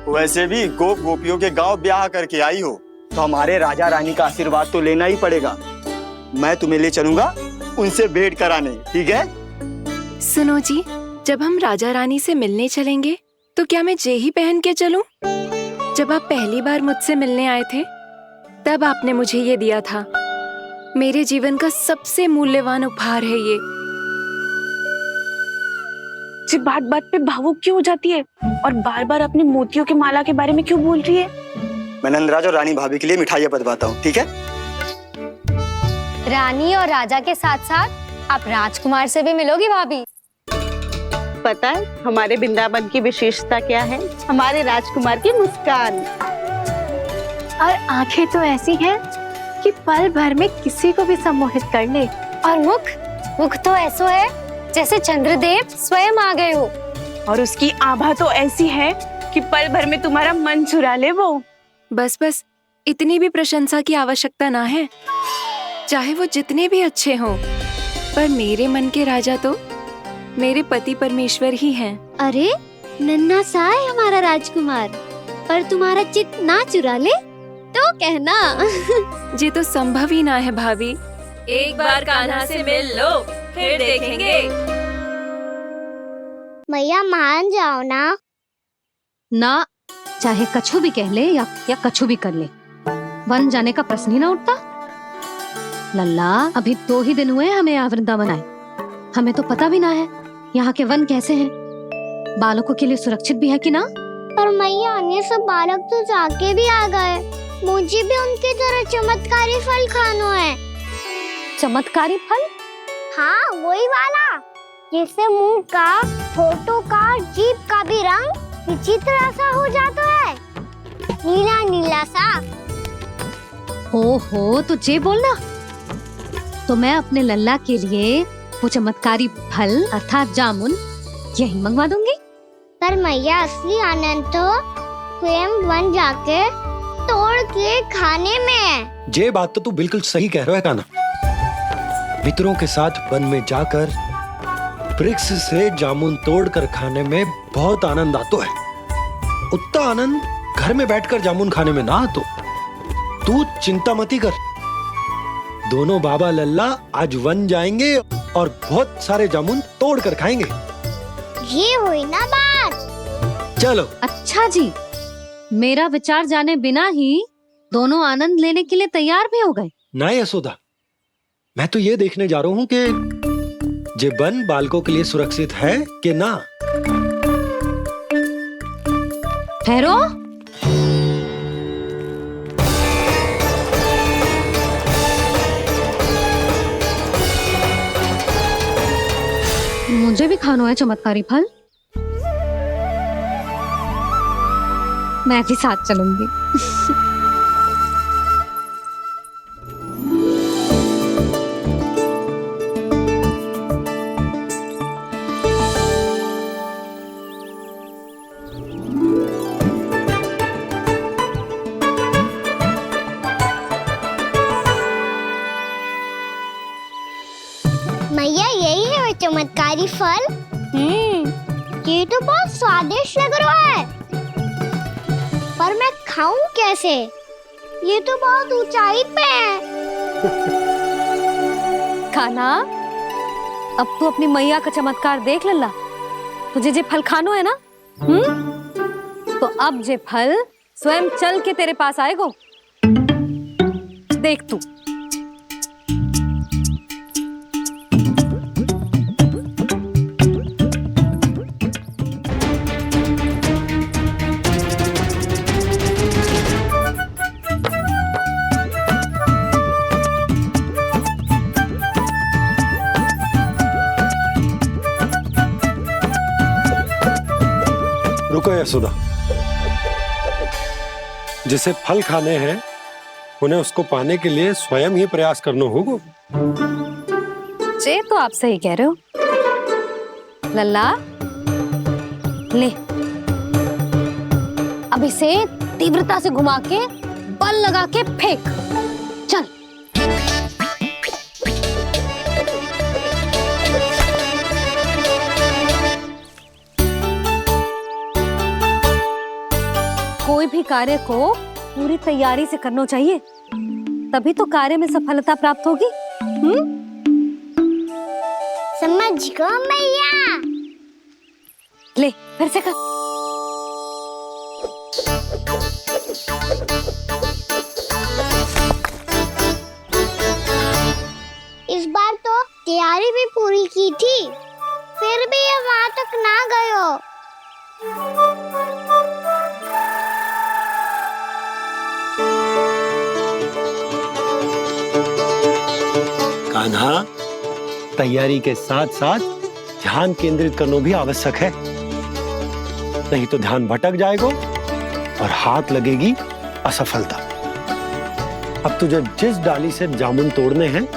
वैसे भी गोप गोपियों के गांव ब्याह करके आई हो तो हमारे राजा रानी का आशीर्वाद तो लेना ही पड़ेगा। मैं तुम्हें ले चलूंगा उनसे भेंट कराने, ठीक है? सुनो जी, जब हम राजा रानी से मिलने चलेंगे तो क्या मैं जे ही पहन के चलूं? जब आप पहली बार मुझसे मिलने आए थे तब आपने मुझे ये दिया था। मेरे जीवन का सबसे मूल्यवान उपहार है ये। जी बात बात पे भावुक क्यों हो जाती है और बार बार अपने मोतियों के माला के बारे में क्यों बोल रही है? मैं नंदराज और रानी भाभी के लिए मिठाइयाँ बंटवाता हूँ, ठीक है? रानी और राजा के साथ साथ आप राजकुमार से भी मिलोगी भाभी। पता है हमारे वृंदावन की विशेषता क्या है? हमारे राजकुमार की मुस्कान और आंखें तो ऐसी हैं कि पल भर में किसी को भी सम्मोहित कर ले। और मुख तो ऐसा है जैसे चंद्रदेव स्वयं आ गए हो। और उसकी आभा तो ऐसी है कि पल भर में तुम्हारा मन चुरा ले वो। बस बस, इतनी भी प्रशंसा की आवश्यकता ना है। चाहे वो जितने भी अच्छे हों, पर मेरे मन के राजा तो मेरे पति परमेश्वर ही हैं। अरे नन्हा सा है हमारा राजकुमार, पर तुम्हारा चित ना चुरा ले तो कहना। ये तो संभव ही ना है भाभी। एक बार कान्हा से मिल लो, फिर देखेंगे। मैया मान जाओ ना। ना, चाहे कछु भी कह ले या कछु भी कर ले, वन जाने का प्रश्न ही ना उठता। लल्ला, अभी 2 ही दिन हुए हमें यहाँ वृंदावन आए, हमें तो पता भी ना है यहाँ के वन कैसे हैं, बालकों के लिए सुरक्षित भी है कि ना। पर मैया अन्य सब बालक तो जाके भी आ गए, मुझे भी उनकी तरह चमत्कारी फल खाना है। चमत्कारी फल? हाँ, वही वाला जिससे मुंह का, होठों का, जीभ का भी रंग विचित्र ऐसा हो जाता है, नीला नीला सा। हो तो जे बोलना, तो मैं अपने लल्ला के लिए वो चमत्कारी फल अर्थात जामुन यही मंगवा दूंगी। पर मैया असली आनंद तो स्वयं वन जाके तोड़ के खाने में है। ये बात तो तू बिल्कुल सही कह रहा है कान्हा। मित्रों के साथ वन में जाकर वृक्ष से जामुन तोड़कर खाने में बहुत आनंद आता है। उतना आनंद घर में बैठकर जामुन खाने में ना आतो। तू चिंता मती कर, दोनों बाबा लल्ला आज वन जाएंगे और बहुत सारे जामुन तोड़कर खाएंगे। ये हुई ना बात। चलो। अच्छा जी, मेरा विचार जाने बिना ही दोनों आनंद लेने के लिए तैयार भी हो गए। ना यशोदा, मैं तो ये देखने जा रहा हूँ कि ये वन बालकों के लिए सुरक्षित है कि ना। ठहरो, मुझे भी खाना है चमत्कारी फल, मैं भी साथ चलूंगी। मैया यही है वो चमत्कारी फल। ये तो बहुत स्वादिष्ट लग रहा है, पर मैं खाऊं कैसे? ये तो बहुत ऊंचाई पे है। खाना, अब तू अपनी मैया का चमत्कार देख लल्ला। तुझे जे फल खानो है ना, तो अब जे फल स्वयं चल के तेरे पास आएगो। देख तू। रुको यशोदा, जिसे फल खाने हैं उन्हें उसको पाने के लिए स्वयं ही प्रयास करना होगा। जे तो आप सही कह रहे हो लल्ला। ले, अब इसे तीव्रता से घुमा के बल लगा के फेंक। चल। कोई भी कार्य को पूरी तैयारी से करना चाहिए, तभी तो कार्य में सफलता प्राप्त होगी। समझ गो मैया। ले, फिर से कर। इस बार तो तैयारी भी पूरी की थी, फिर भी ये वहां तक ना गयो। कान्हा, तैयारी के साथ साथ ध्यान केंद्रित करना भी आवश्यक है, नहीं तो ध्यान भटक जाएगा और हाथ लगेगी असफलता। अब तुझे जिस डाली से जामुन तोड़ने हैं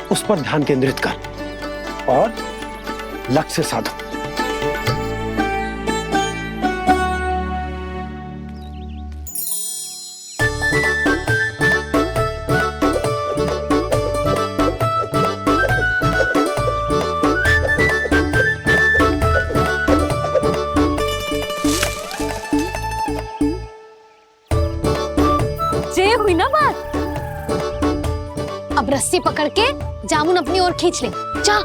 उस पर ध्यान केंद्रित कर और लक्ष्य साधो। हुई ना बात। अब रस्सी पकड़ के जामुन अपनी ओर खींच ले, जा।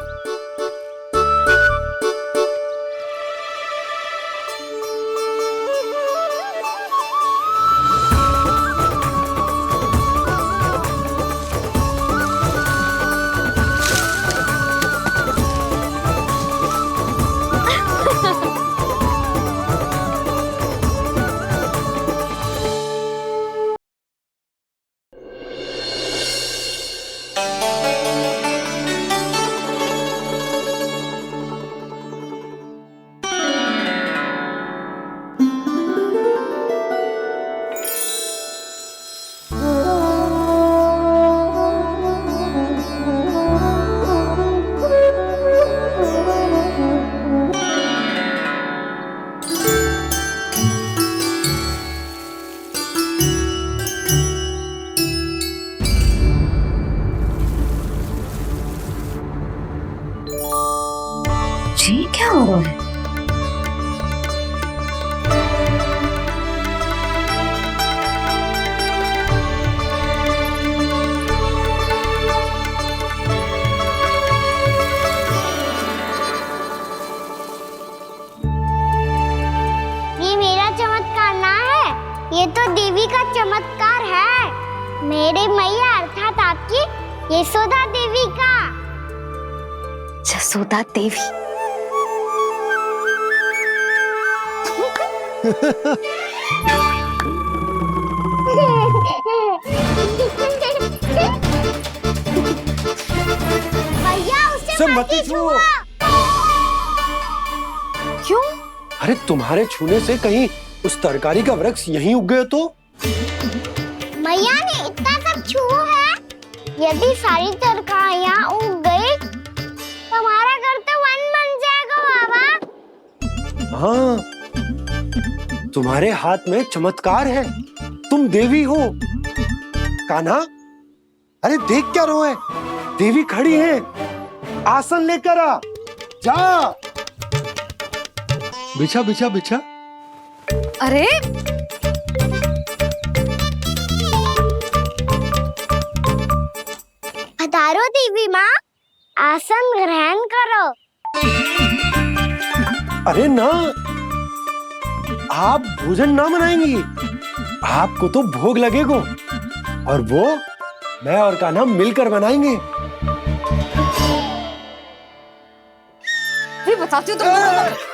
जी क्या हो रहा है? ये मेरा चमत्कार ना है, ये तो देवी का चमत्कार है। मेरे मैया अर्थात आपकी यशोदा देवी का। यशोदा देवी। भैया उसे मत छुओ। क्यों? अरे तुम्हारे छूने से कहीं उस तरकारी का वृक्ष यहीं उग गए तो? मैया ने इतना सब छुआ है, यदि सारी तरकारियां उग गई तो हमारा घर तो वन बन जाएगा बाबा। हाँ, तुम्हारे हाथ में चमत्कार है, तुम देवी हो। कान्हा, अरे देख क्या रहो है, देवी खड़ी है, आसन लेकर आ, जा। बिछा बिछा बिछा। अरे पधारो देवी माँ, आसन ग्रहण करो। अरे ना, आप भोजन ना मनाएंगी, आपको तो भोग लगेगा और वो मैं और कान्हा मिलकर बनाएंगे। भी बताती हूँ तुमको।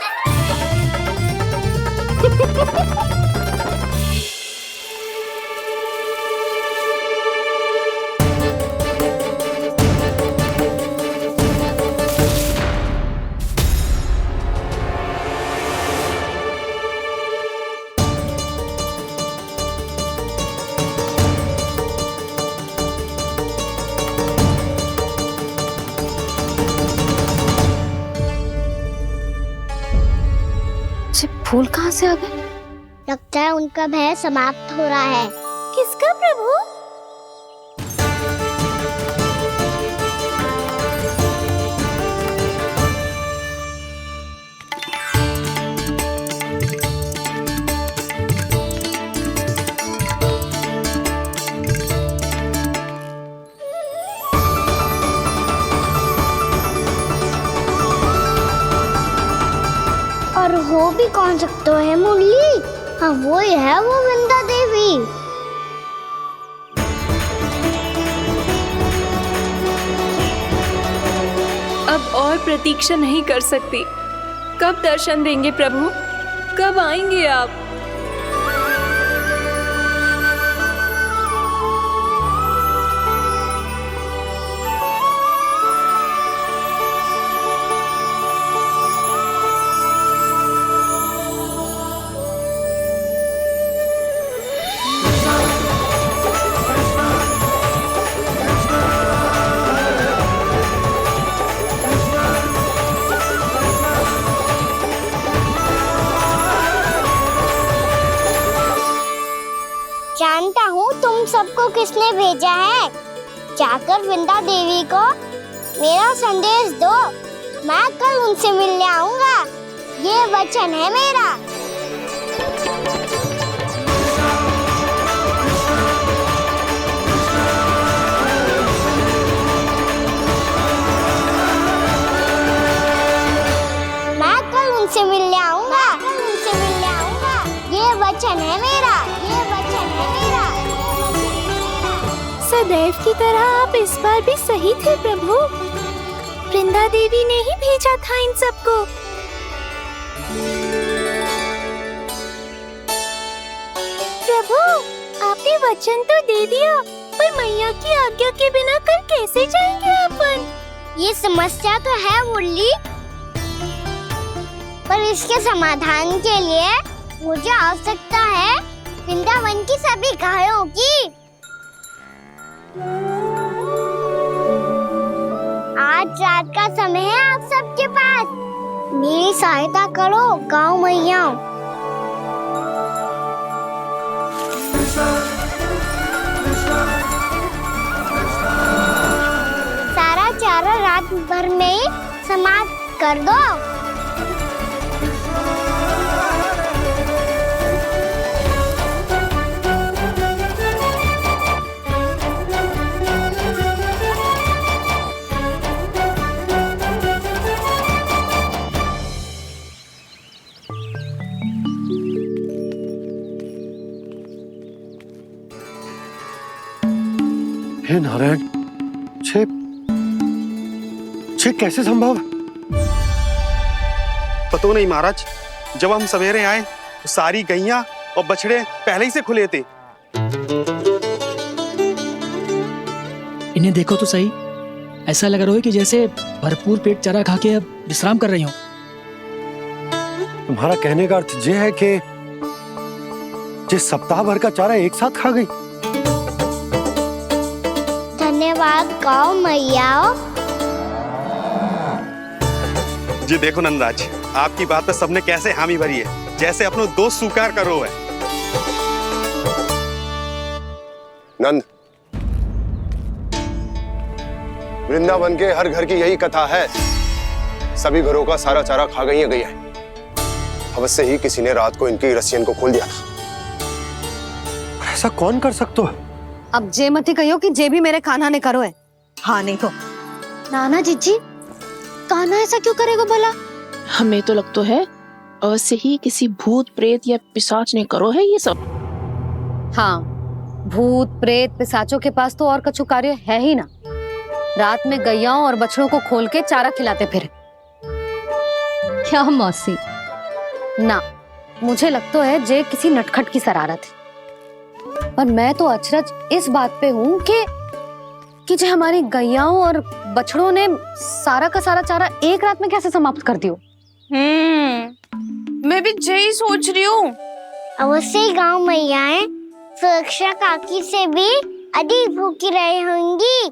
फूल कहाँ से आ गए? लगता है उनका भय समाप्त हो रहा है। किसका प्रभु? और हो भी कौन सकता है मुरली? हाँ वो ही है, वो वृंदा देवी। अब और प्रतीक्षा नहीं कर सकती। कब दर्शन देंगे प्रभु? कब आएंगे आप? जानता हूँ तुम सबको किसने भेजा है। जाकर वृंदा देवी को मेरा संदेश दो, मैं कल उनसे मिलने आऊंगा, ये वचन है मेरा। वचन है मेरा, ये वचन है मेरा। सदैव की तरह आप इस बार भी सही थे प्रभु। वृंदा देवी ने ही भेजा था इन सबको। प्रभु, आपने वचन तो दे दिया, पर मैया की आज्ञा के बिना कल कैसे जाएंगे अपन? ये समस्या तो है मुरली, पर इसके समाधान के लिए मुझे आवश्यकता है वृंदावन की सभी गायों की। आज रात का समय है आप सबके पास, मेरी सहायता करो गाँव मैया। सारा चारा रात भर में समाप्त कर दो। हे नारायण, छे कैसे संभव? पता नहीं महाराज, जब हम सवेरे आए तो सारी गैया और बछड़े पहले ही से खुले थे। इन्हें देखो तो सही, ऐसा लग रहा है कि जैसे भरपूर पेट चारा खा के अब विश्राम कर रही हो। तुम्हारा कहने का अर्थ ये है कि जिस सप्ताह भर का चारा एक साथ खा गई। धन्यवाद गाँव मैया। जी देखो नंदराज, आपकी बात पे सबने कैसे हामी भरी है, जैसे अपनो दोस्त स्वीकार करो है। नंद, वृंदावन के हर घर की यही कथा है, सभी घरों का सारा चारा खा गई है। अवश्य ही किसी ने रात को इनकी रस्सियन को खोल दिया था। ऐसा कौन कर सकता है? अब जे मत ही कहियो कि जे भी मेरे कान्हा ने करो है। हाँ नहीं तो नाना जीजी, कान्हा ऐसा क्यों करेगा भला? हमें तो लगता है अवश्य ही किसी भूत प्रेत या पिशाच ने करो है ये सब। हाँ, भूत प्रेत पिशाचों के पास तो और कछु कार्य है ही ना। रात में गैयाओं और बछड़ों को खोल के चारा खिलाते फिर। क्या मौसी? ना, मुझे लगता है जे किसी नटखट की शरारत है। पर मैं तो अचरज इस बात पे हूँ कि जो हमारी गैयाओं और बछड़ों ने सारा का सारा चारा एक रात में कैसे समाप्त कर दियो। मैं भी यही सोच रही हूँ। अवश्य ही गाँव मैयाएं सुरक्षा काकी से भी अधिक भूखी रही होंगी।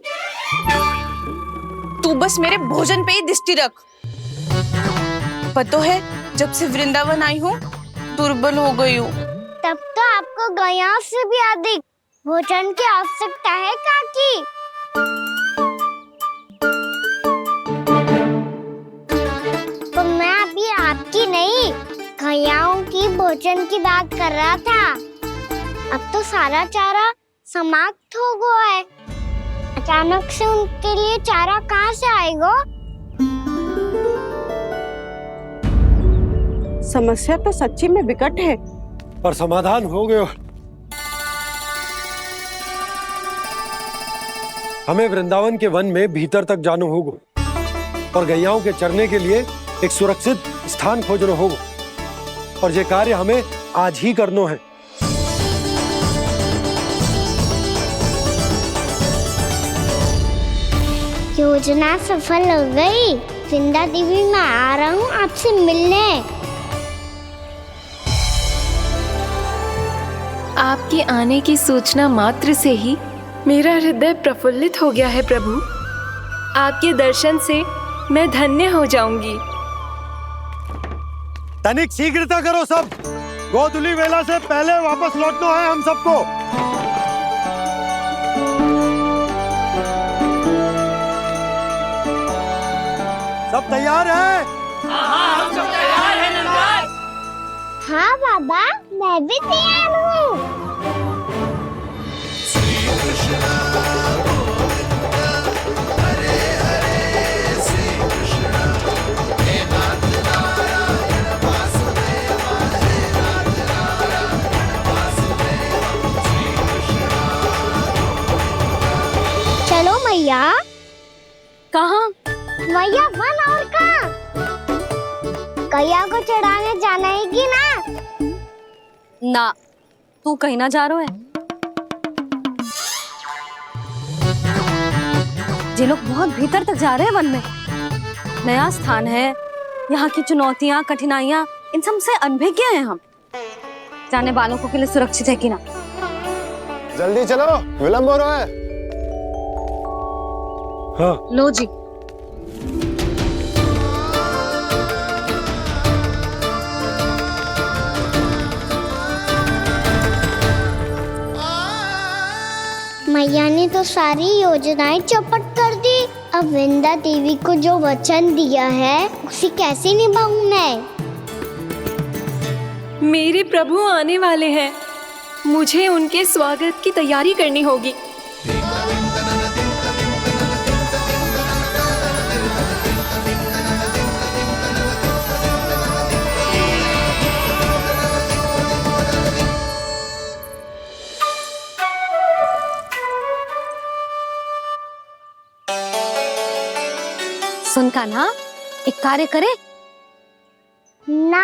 तू बस मेरे भोजन पे ही दृष्टि रख। पता है, जब से वृंदावन आई हूँ दुर्बल हो गई हूँ। तब तो आपको गैयाओं से भी अधिक भोजन की आवश्यकता है काकी। तो मैं अभी आपकी नहीं, गैयाओं की भोजन की बात कर रहा था। अब तो सारा चारा समाप्त हो गया है, अचानक से उनके लिए चारा कहाँ से आएगा? समस्या तो सच्ची में विकट है, पर समाधान हो गयो। हमें वृंदावन के वन में भीतर तक जाना होगा और गैयाओं के चरने के लिए एक सुरक्षित स्थान खोजना होगा, और ये कार्य हमें आज ही करना है। योजना सफल हो गई। वृंदा देवी, मैं आ रहा हूँ आपसे मिलने। आपके आने की सूचना मात्र से ही मेरा हृदय प्रफुल्लित हो गया है प्रभु। आपके दर्शन से मैं धन्य हो जाऊंगी। तनिक शीघ्रता करो सब, गोधूली वेला से पहले वापस लौटना है हम सबको। सब तैयार है? हाँ, हम सब तैयार हैं नंदराज। हाँ बाबा, मैं भी तैयार हूँ। श्री कृष्ण हरे हरे, श्री कृष्ण हे नाथ नारायण वासुदेव, हे नाथ नारायण मैया? कहाँ? मैया वन और कहाँ? कैया को चढ़ाने जाना है कि ना? ना, तू कहीं ना जा रहा है। ये लोग बहुत भीतर तक जा रहे हैं वन में। नया स्थान है, यहाँ की चुनौतियाँ, कठिनाइयाँ, इन सब से अनभिज्ञ हैं हम। जाने वालों के लिए सुरक्षित है कि ना? जल्दी चलो, विलंब हो रहा है। हाँ। लो जी। मैया ने तो सारी योजनाएं चौपट कर दी। अब वृंदा देवी को जो वचन दिया है उसे कैसे निभाऊं मैं? मेरे प्रभु आने वाले हैं, मुझे उनके स्वागत की तैयारी करनी होगी। सुन कान्हा, एक कार्य करे ना,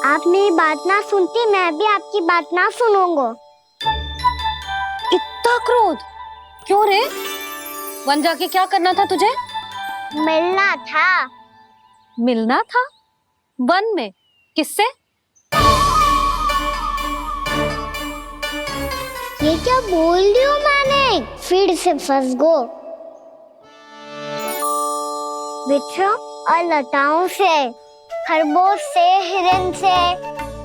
आप मेरी बात ना सुनती, मैं भी आपकी बात ना सुनूंगा। इतना क्रोध क्यों रे? वन जाके क्या करना था तुझे? मिलना था। मिलना था? वन में? किससे? ये क्या बोल रही हूँ मैंने? फिर से फंस गो। बिच्छू और लताओं से, खरगोश से, हिरन से,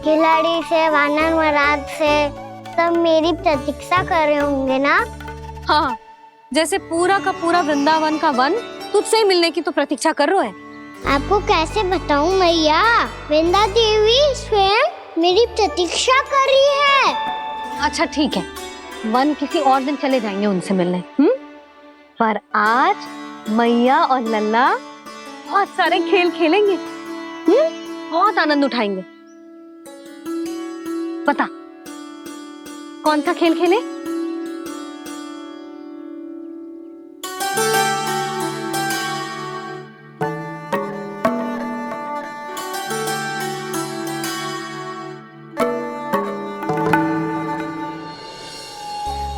खिलाड़ी से, वानर महाराज से, सब मेरी प्रतीक्षा कर रहे होंगे ना? हाँ, जैसे पूरा का पूरा वृंदावन का वन तुझसे ही मिलने की तो प्रतीक्षा कर रहा है। आपको कैसे बताऊं मैया? वृंदा देवी स्वयं मेरी प्रतीक्षा कर रही है। अच्छा ठीक है, वन किसी और दिन चले जाएंगे उनसे मिलने। पर आज मैया और लल्ला बहुत सारे खेल खेलेंगे। बहुत आनंद उठाएंगे। बता, कौन सा खेल खेले?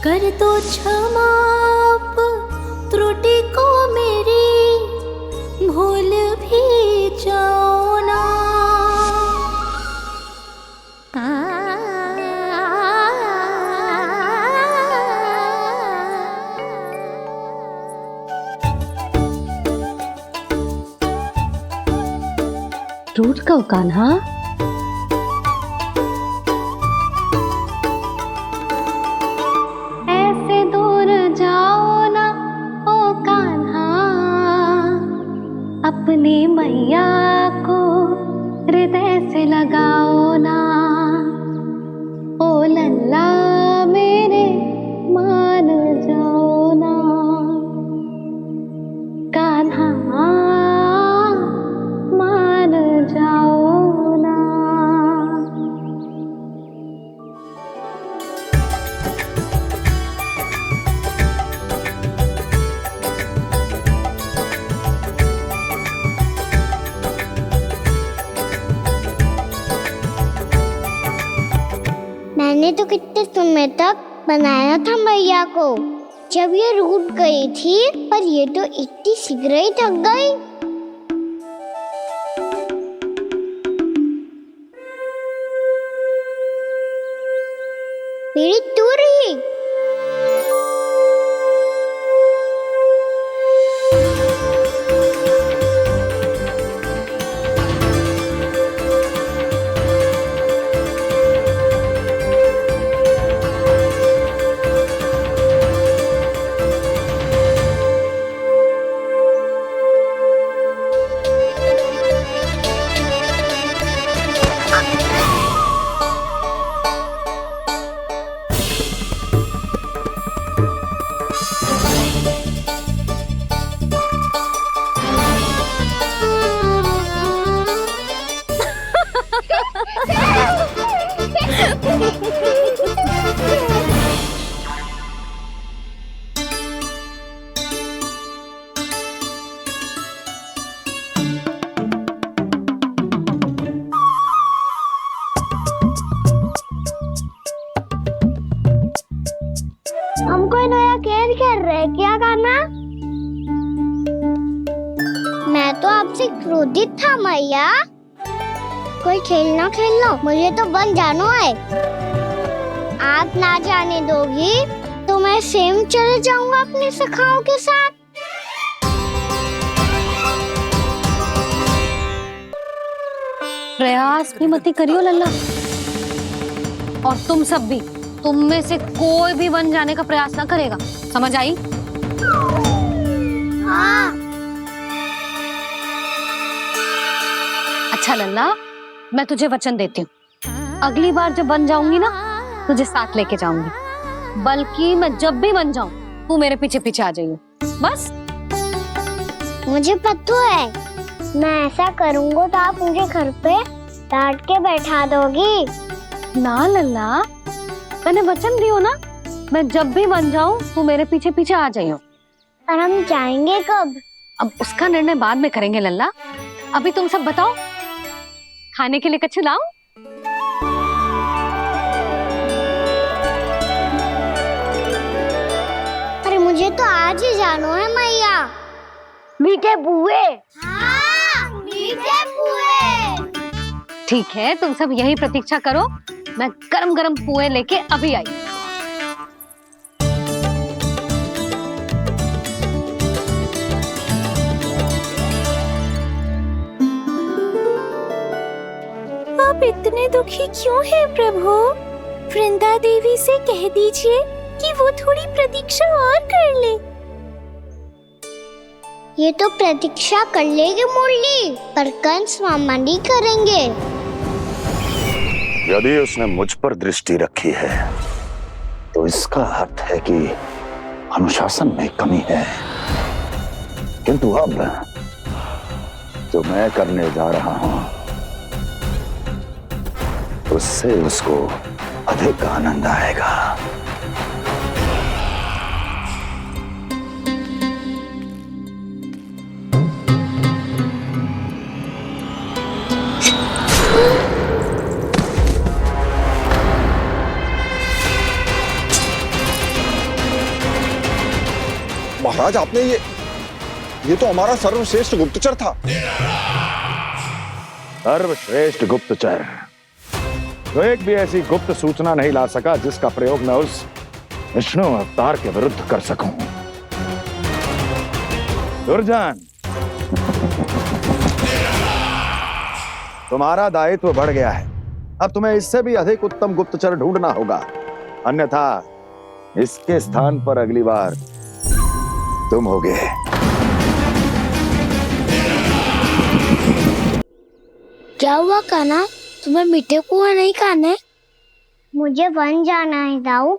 कर दो क्षमा त्रुटि को मेरी, भूल भी जाओ ना। टूट कब कान्हा? ऐसे दूर जाओ ना ओ कान्हा, अपनी मैया को हृदय से लगाओ ना। ओ लल्ला मेरे मान जाओ ना, कान्हा मान जाओ ना। मैंने तो कितने समय तक बनाया था मैया को, जब ये रूठ गई थी, पर ये तो इतनी शीघ्र ही थक गई। मेरी दूर ही। था कान्हा? मैं तो आपसे क्रोधित था मैया। कोई खेलना खेल लो, मुझे तो वन जाना है। आप ना जाने दोगी तो मैं स्वयं चले जाऊंगा अपने सखाओं के साथ। प्रयास भी मत करियो लल्ला, और तुम सब भी, तुम में से कोई भी वन जाने का प्रयास ना करेगा, समझ आई? हाँ। अच्छा लल्ला, मैं तुझे वचन देती हूँ, अगली बार जब वन जाऊंगी ना तुझे साथ लेके जाऊंगी। बल्कि मैं जब भी वन जाऊं तू मेरे पीछे पीछे आ जाइयो, बस। मुझे पता है, मैं ऐसा करूंगा तो आप मुझे घर पे डांट के बैठा दोगी। ना लल्ला, मैंने वचन दियो ना, मैं जब भी वन जाऊं तू मेरे पीछे पीछे आ जाइयो। पर हम जाएंगे कब? अब उसका निर्णय बाद में करेंगे लल्ला। अभी तुम सब बताओ, खाने के लिए कुछ लाऊं? अरे मुझे तो आज ही जाना है मैया। मीठे पुए। हाँ, मीठे पुए। ठीक है, तुम सब यही प्रतीक्षा करो, मैं गरम गरम पुए लेके अभी आई। आप इतने दुखी क्यों हैं प्रभु? वृंदा देवी से कह दीजिए कि वो थोड़ी प्रतीक्षा और कर ले। ये तो प्रतीक्षा कर लेगी मुरली, पर कंस मामा नहीं करेंगे। यदि उसने मुझ पर दृष्टि रखी है तो इसका अर्थ है कि अनुशासन में कमी है। किंतु अब जो मैं करने जा रहा हूं उससे उसको अधिक आनंद आएगा। महाराज, आपने ये तो हमारा सर्वश्रेष्ठ गुप्तचर था। सर्वश्रेष्ठ गुप्तचर तो एक भी ऐसी गुप्त सूचना नहीं ला सका जिसका प्रयोग मैं उस विष्णु अवतार के विरुद्ध कर सकूं। दुर्जन, तुम्हारा दायित्व बढ़ गया है। अब तुम्हें इससे भी अधिक उत्तम गुप्तचर ढूंढना होगा, अन्यथा इसके स्थान पर अगली बार तुम होगे। क्या हुआ कान्हा, तुम्हें मीठे पुआ नहीं खाने? मुझे वन जाना है दाऊ।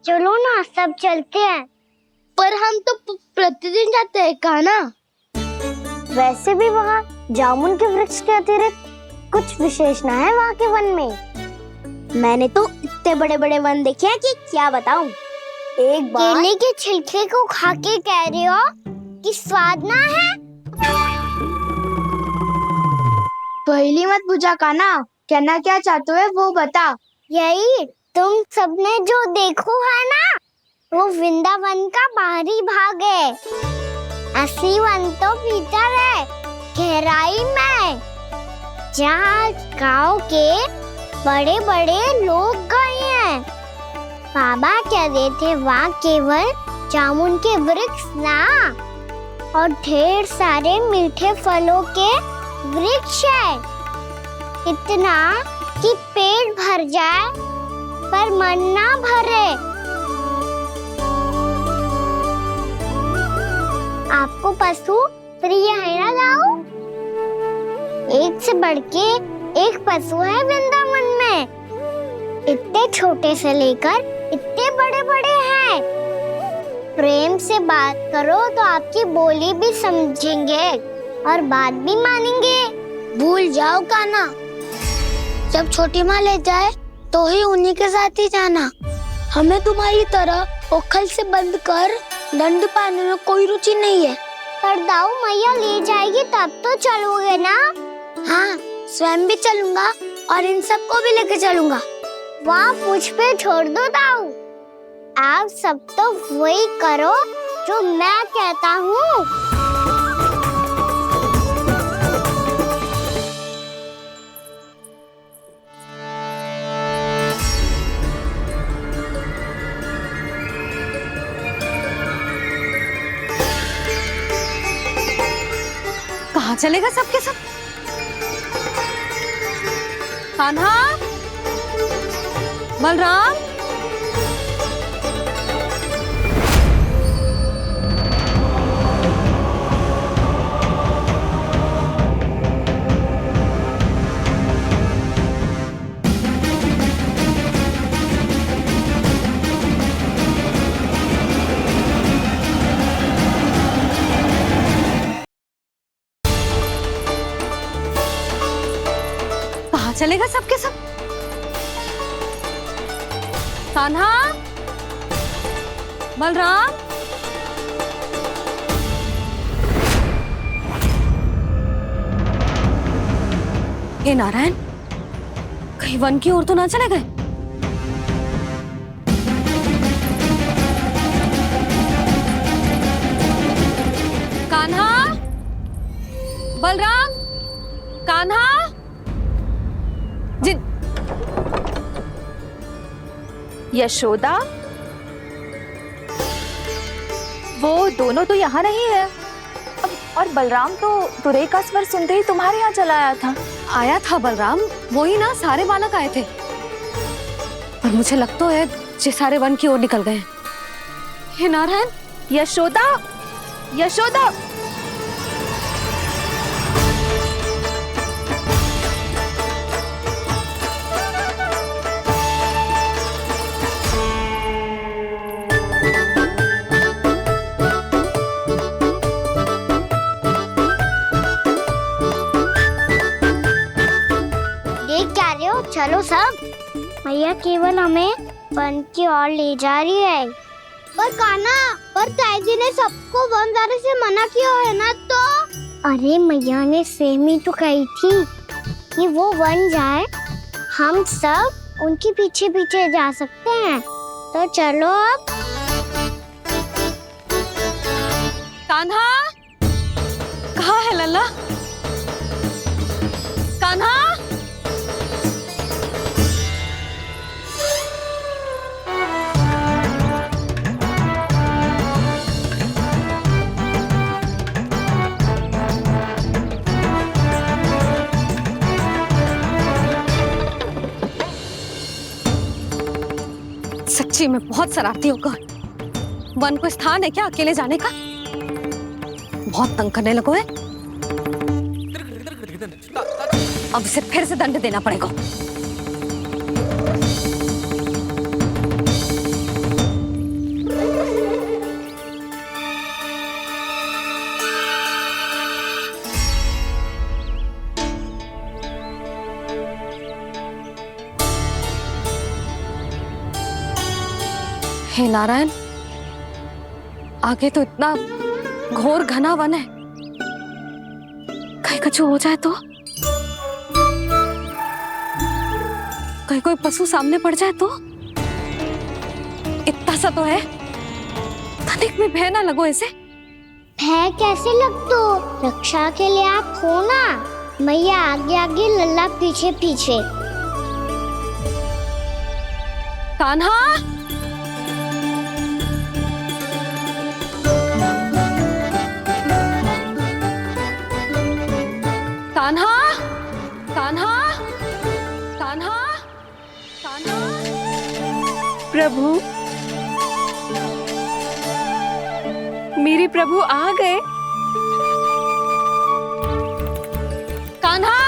चलो ना, सब चलते हैं। पर हम तो प्रतिदिन जाते हैं कान्हा। वैसे भी वहाँ जामुन के वृक्ष के अतिरिक्त कुछ विशेष ना है वहाँ के वन में। मैंने तो इतने बड़े बड़े वन देखे हैं कि क्या बताऊं। एक बार केले के छिलके को खा के कह रहे हो कि स्वाद ना है? पहली मत पूछा कान्हा, कहना क्या चाहते हो वो बता। यही तुम सबने जो देखो है ना, वो वृंदावन का बाहरी भाग है। असली वन तो भीतर है, गहराई में, जहाँ गांव के बड़े बड़े लोग गए हैं। बाबा कह रहे थे वहाँ केवल जामुन के वृक्ष ना, और ढेर सारे मीठे फलों के वृक्ष है। इतना कि पेट भर जाए पर मन ना भरे। आपको पशु प्रिय है ना दाऊ? एक से बढ़ के एक पशु है वृंदावन में। इतने छोटे से लेकर इतने बड़े बड़े हैं। प्रेम से बात करो तो आपकी बोली भी समझेंगे और बात भी मानेंगे। भूल जाओ कान्हा, जब छोटी माँ ले जाए तो ही उन्हीं के साथ ही जाना। हमें तुम्हारी तरह ओखल से बंद कर दंड पाने में कोई रुचि नहीं है। पर दाऊ मैया ले जाएगी तब तो चलोगे ना? हाँ, स्वयं भी चलूंगा और इन सबको भी लेके चलूंगा। वहाँ मुझ पे छोड़ दो ताऊ। आप सब तो वही करो जो मैं कहता हूँ। कहाँ चलेगा सबके सब? कान्हा, बलराम, कहाँ चलेगा सबके सब? कान्हा, बलराम, हे नारायण, कहीं वन की ओर तो ना चले गए? कान्हा, बलराम, कान्हा, जिन यशोदा, वो दोनों तो यहाँ नहीं है। और बलराम तो तुरई का स्वर सुनते ही तुम्हारे यहाँ चला आया था बलराम, वही ना सारे बालक आए थे। पर मुझे लगता है जे सारे वन की ओर निकल गए। हे नारायण, यशोदा, यशोदा, चलो सब, मैया केवल हमें वन की ओर ले जा रही है। पर कान्हा, पर ताई जी ने सबको वन जाने से मना किया है ना तो? अरे मैया ने सेम ही तो कही थी कि वो वन जाए, हम सब उनके पीछे पीछे जा सकते हैं। तो चलो अब। कान्हा, कहाँ है लल्ला? कान्हा, सच्ची में बहुत शरारती होगा। वन को स्थान है क्या अकेले जाने का? बहुत तंग करने लगो है। अब इसे फिर से दंड देना पड़ेगा। हे नारायण, आगे तो इतना घोर घना वन है, कहीं कुछ हो जाए तो? कहीं कोई पशु सामने पड़ जाए तो? इतना सा तो है, तनिक में भय ना लगो इसे। भय कैसे लग तो? रक्षा के लिए आप हो ना। मैया आगे आगे, लल्ला पीछे पीछे। कान्हा, कान्हा, कान्हा, कान्हा, कान्हा। प्रभु, मेरे प्रभु आ गए। कान्हा,